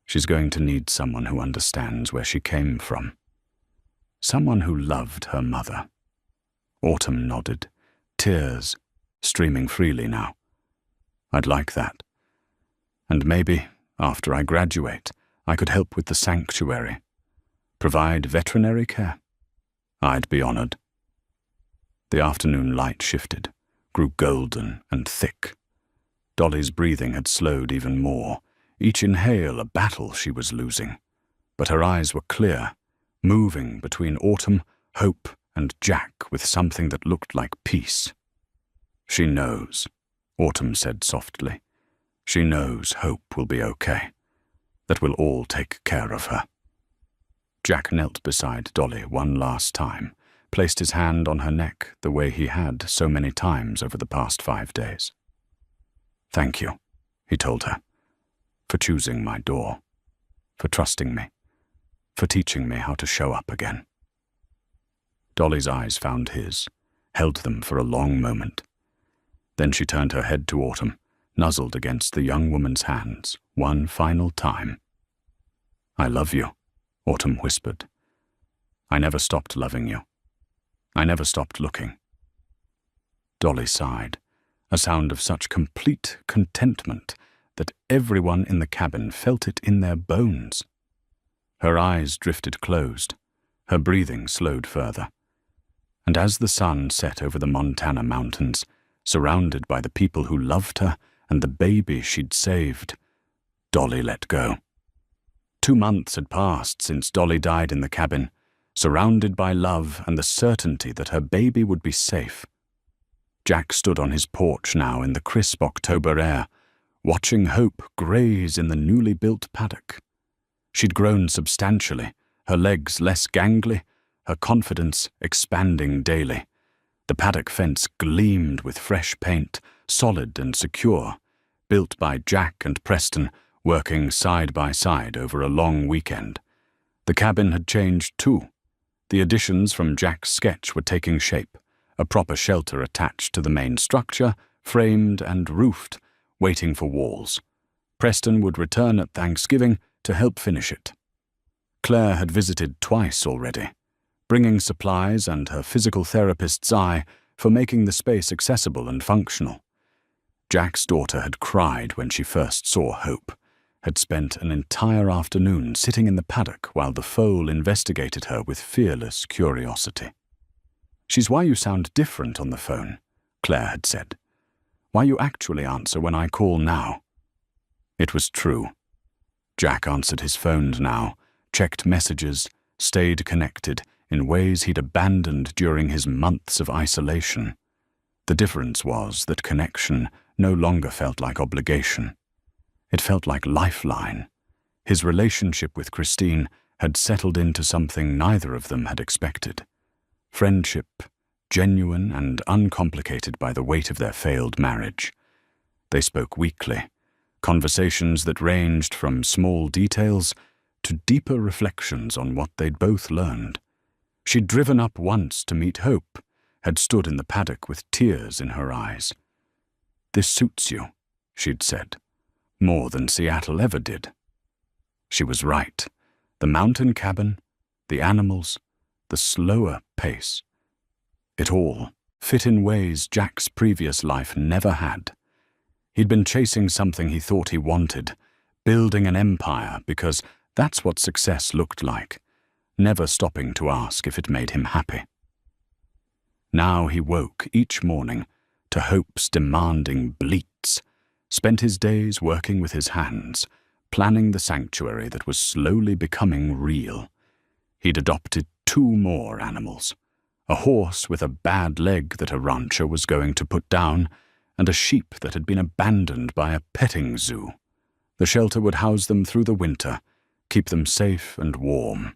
She's going to need someone who understands where she came from. Someone who loved her mother. Autumn nodded, tears streaming freely now. I'd like that. And maybe, after I graduate, I could help with the sanctuary. Provide veterinary care. I'd be honored. The afternoon light shifted, grew golden and thick. Dolly's breathing had slowed even more, each inhale a battle she was losing. But her eyes were clear, moving between Autumn, Hope, and Jack with something that looked like peace. She knows, Autumn said softly. She knows Hope will be okay, that we'll all take care of her. Jack knelt beside Dolly one last time, placed his hand on her neck the way he had so many times over the past 5 days. Thank you, he told her, for choosing my door, for trusting me, for teaching me how to show up again. Dolly's eyes found his, held them for a long moment. Then she turned her head to Autumn, nuzzled against the young woman's hands one final time. I love you, Autumn whispered. I never stopped loving you. I never stopped looking. Dolly sighed, a sound of such complete contentment that everyone in the cabin felt it in their bones. Her eyes drifted closed, her breathing slowed further. And as the sun set over the Montana mountains, surrounded by the people who loved her and the baby she'd saved. Dolly let go. 2 months had passed since Dolly died in the cabin, surrounded by love and the certainty that her baby would be safe. Jack stood on his porch now in the crisp October air, watching Hope graze in the newly built paddock. She'd grown substantially, her legs less gangly, her confidence expanding daily. The paddock fence gleamed with fresh paint, solid and secure, built by Jack and Preston, working side by side over a long weekend. The cabin had changed too. The additions from Jack's sketch were taking shape, a proper shelter attached to the main structure, framed and roofed, waiting for walls. Preston would return at Thanksgiving to help finish it. Claire had visited twice already, bringing supplies and her physical therapist's eye for making the space accessible and functional. Jack's daughter had cried when she first saw Hope, had spent an entire afternoon sitting in the paddock while the foal investigated her with fearless curiosity. "She's why you sound different on the phone," Claire had said. "Why you actually answer when I call now." It was true. Jack answered his phone now, checked messages, stayed connected in ways he'd abandoned during his months of isolation. The difference was that connection no longer felt like obligation. It felt like lifeline. His relationship with Christine had settled into something neither of them had expected. Friendship, genuine and uncomplicated by the weight of their failed marriage. They spoke weekly, conversations that ranged from small details to deeper reflections on what they'd both learned. She'd driven up once to meet Hope, had stood in the paddock with tears in her eyes. "This suits you," she'd said, "more than Seattle ever did." She was right. The mountain cabin, the animals, the slower pace. It all fit in ways Jack's previous life never had. He'd been chasing something he thought he wanted, building an empire because that's what success looked like, never stopping to ask if it made him happy. Now he woke each morning to Hope's demanding bleats, spent his days working with his hands, planning the sanctuary that was slowly becoming real. He'd adopted 2 more animals, a horse with a bad leg that a rancher was going to put down, and a sheep that had been abandoned by a petting zoo. The shelter would house them through the winter, keep them safe and warm.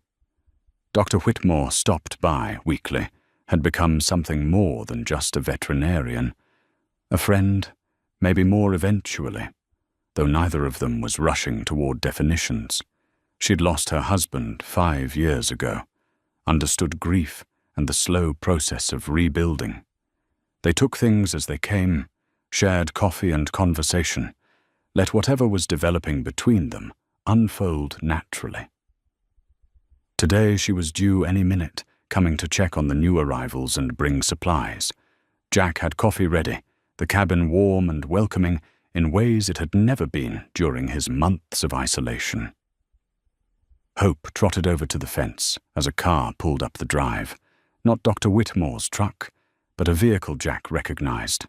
Dr. Whitmore stopped by weekly, had become something more than just a veterinarian. A friend, maybe more eventually, though neither of them was rushing toward definitions. She'd lost her husband 5 years ago, understood grief and the slow process of rebuilding. They took things as they came, shared coffee and conversation, let whatever was developing between them unfold naturally. Today she was due any minute, coming to check on the new arrivals and bring supplies. Jack had coffee ready, the cabin warm and welcoming in ways it had never been during his months of isolation. Hope trotted over to the fence as a car pulled up the drive, not Dr. Whitmore's truck, but a vehicle Jack recognized.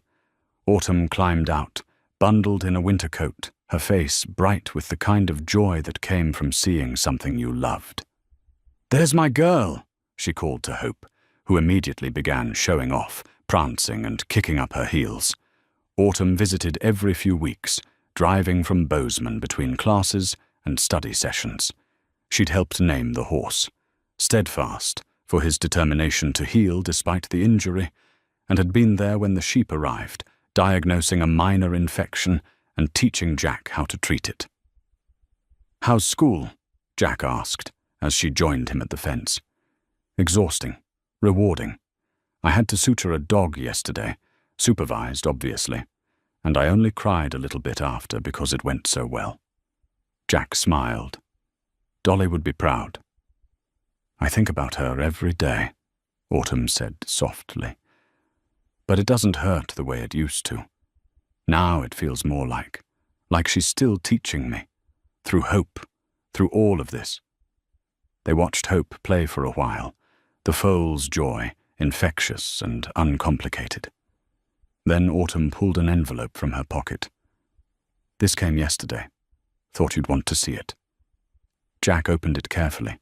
Autumn climbed out, bundled in a winter coat, her face bright with the kind of joy that came from seeing something you loved. "There's my girl," she called to Hope, who immediately began showing off, prancing and kicking up her heels. Autumn visited every few weeks, driving from Bozeman between classes and study sessions. She'd helped name the horse, Steadfast, for his determination to heal despite the injury, and had been there when the sheep arrived, diagnosing a minor infection and teaching Jack how to treat it. "How's school?" Jack asked, as she joined him at the fence. "Exhausting, rewarding. I had to suture a dog yesterday, supervised, obviously, and I only cried a little bit after because it went so well." Jack smiled. Dolly would be proud. "I think about her every day," Autumn said softly. "But it doesn't hurt the way it used to. Now it feels more like she's still teaching me, through Hope, through all of this." They watched Hope play for a while, the foal's joy infectious and uncomplicated. Then Autumn pulled an envelope from her pocket. "This came yesterday. Thought you'd want to see it." Jack opened it carefully.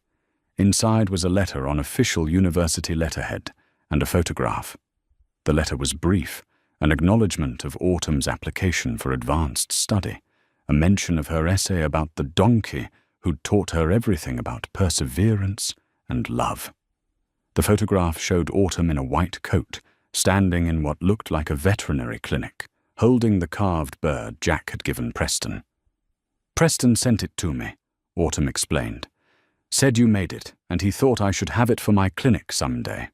Inside was a letter on official university letterhead and a photograph. The letter was brief, an acknowledgement of Autumn's application for advanced study, a mention of her essay about the donkey who'd taught her everything about perseverance and love. The photograph showed Autumn in a white coat, standing in what looked like a veterinary clinic, holding the carved bird Jack had given Preston. "Preston sent it to me," Autumn explained. "Said you made it, and he thought I should have it for my clinic someday.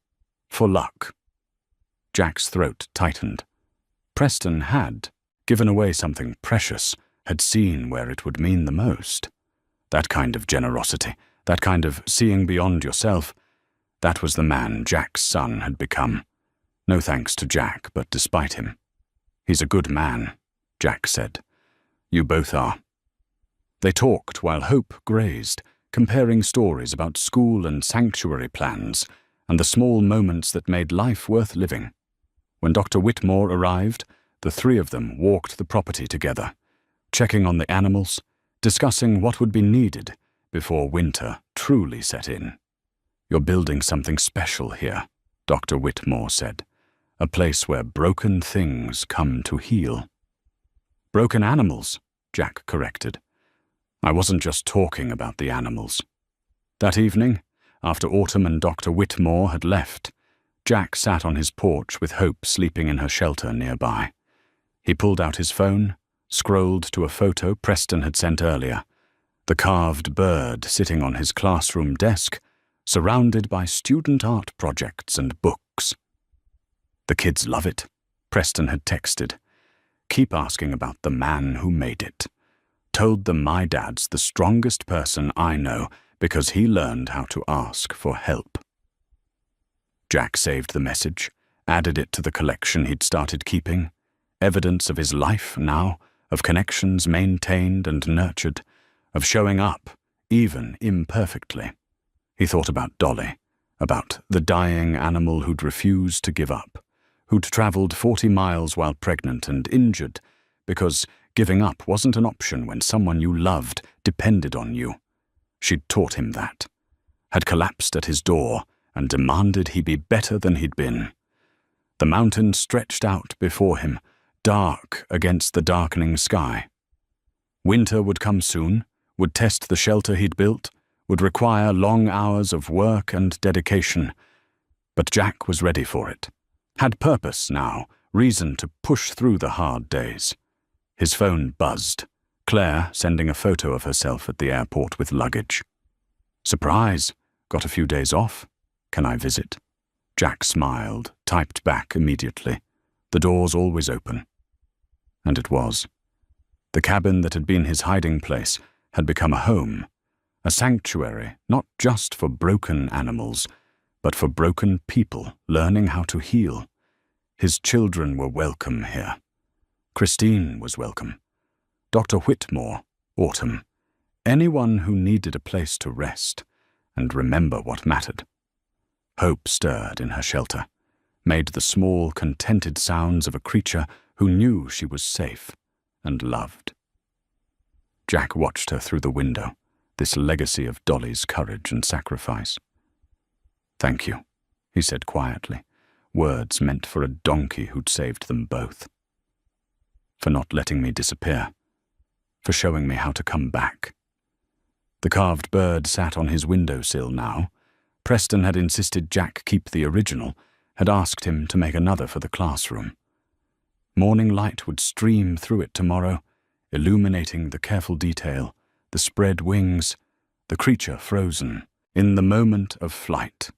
For luck." Jack's throat tightened. Preston had given away something precious, had seen where it would mean the most. That kind of generosity, that kind of seeing beyond yourself, that was the man Jack's son had become. No thanks to Jack, but despite him. "He's a good man," Jack said. "You both are." They talked while hope grazed, comparing stories about school and sanctuary plans and the small moments that made life worth living. When Dr. Whitmore arrived, the three of them walked the property together, checking on the animals, discussing what would be needed before winter truly set in. "You're building something special here," Dr. Whitmore said. "A place where broken things come to heal." "Broken animals," Jack corrected. "I wasn't just talking about the animals." That evening, after Autumn and Dr. Whitmore had left, Jack sat on his porch with Hope sleeping in her shelter nearby. He pulled out his phone, scrolled to a photo Preston had sent earlier, the carved bird sitting on his classroom desk, surrounded by student art projects and books. "The kids love it," Preston had texted. "Keep asking about the man who made it. Told them my dad's the strongest person I know because he learned how to ask for help." Jack saved the message, added it to the collection he'd started keeping, evidence of his life now, of connections maintained and nurtured, of showing up, even imperfectly. He thought about Dolly, about the dying animal who'd refused to give up, who'd traveled 40 miles while pregnant and injured, because giving up wasn't an option when someone you loved depended on you. She'd taught him that, had collapsed at his door and demanded he be better than he'd been. The mountain stretched out before him, dark against the darkening sky. Winter would come soon, would test the shelter he'd built, would require long hours of work and dedication. But Jack was ready for it, had purpose now, reason to push through the hard days. His phone buzzed, Claire sending a photo of herself at the airport with luggage. "Surprise! Got a few days off? Can I visit?" Jack smiled, typed back immediately. The door's always open. And it was. The cabin that had been his hiding place had become a home, a sanctuary not just for broken animals, but for broken people learning how to heal. His children were welcome here. Christine was welcome. Dr. Whitmore, Autumn, anyone who needed a place to rest and remember what mattered. Hope stirred in her shelter, made the small, contented sounds of a creature who knew she was safe and loved. Jack watched her through the window, this legacy of Dolly's courage and sacrifice. "Thank you," he said quietly, words meant for a donkey who'd saved them both. "For not letting me disappear, for showing me how to come back." The carved bird sat on his windowsill now. Preston had insisted Jack keep the original, had asked him to make another for the classroom. Morning light would stream through it tomorrow, illuminating the careful detail, the spread wings, the creature frozen, in the moment of flight.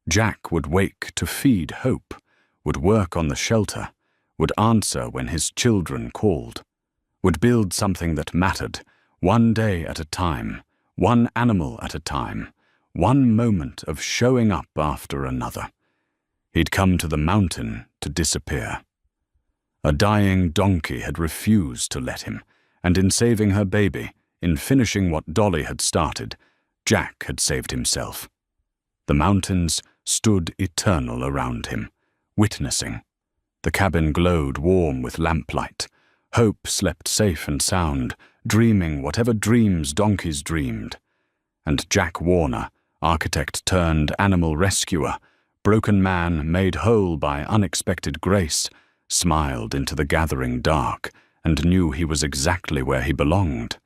Jack would wake to feed Hope, would work on the shelter, would answer when his children called, would build something that mattered, one day at a time, one animal at a time, one moment of showing up after another. He'd come to the mountain to disappear. A dying donkey had refused to let him, and in saving her baby, in finishing what Dolly had started, Jack had saved himself. The mountains stood eternal around him, witnessing, The cabin glowed warm with lamplight. Hope slept safe and sound, dreaming whatever dreams donkeys dreamed. And Jack Warner, architect turned animal rescuer, broken man made whole by unexpected grace, smiled into the gathering dark and knew he was exactly where he belonged.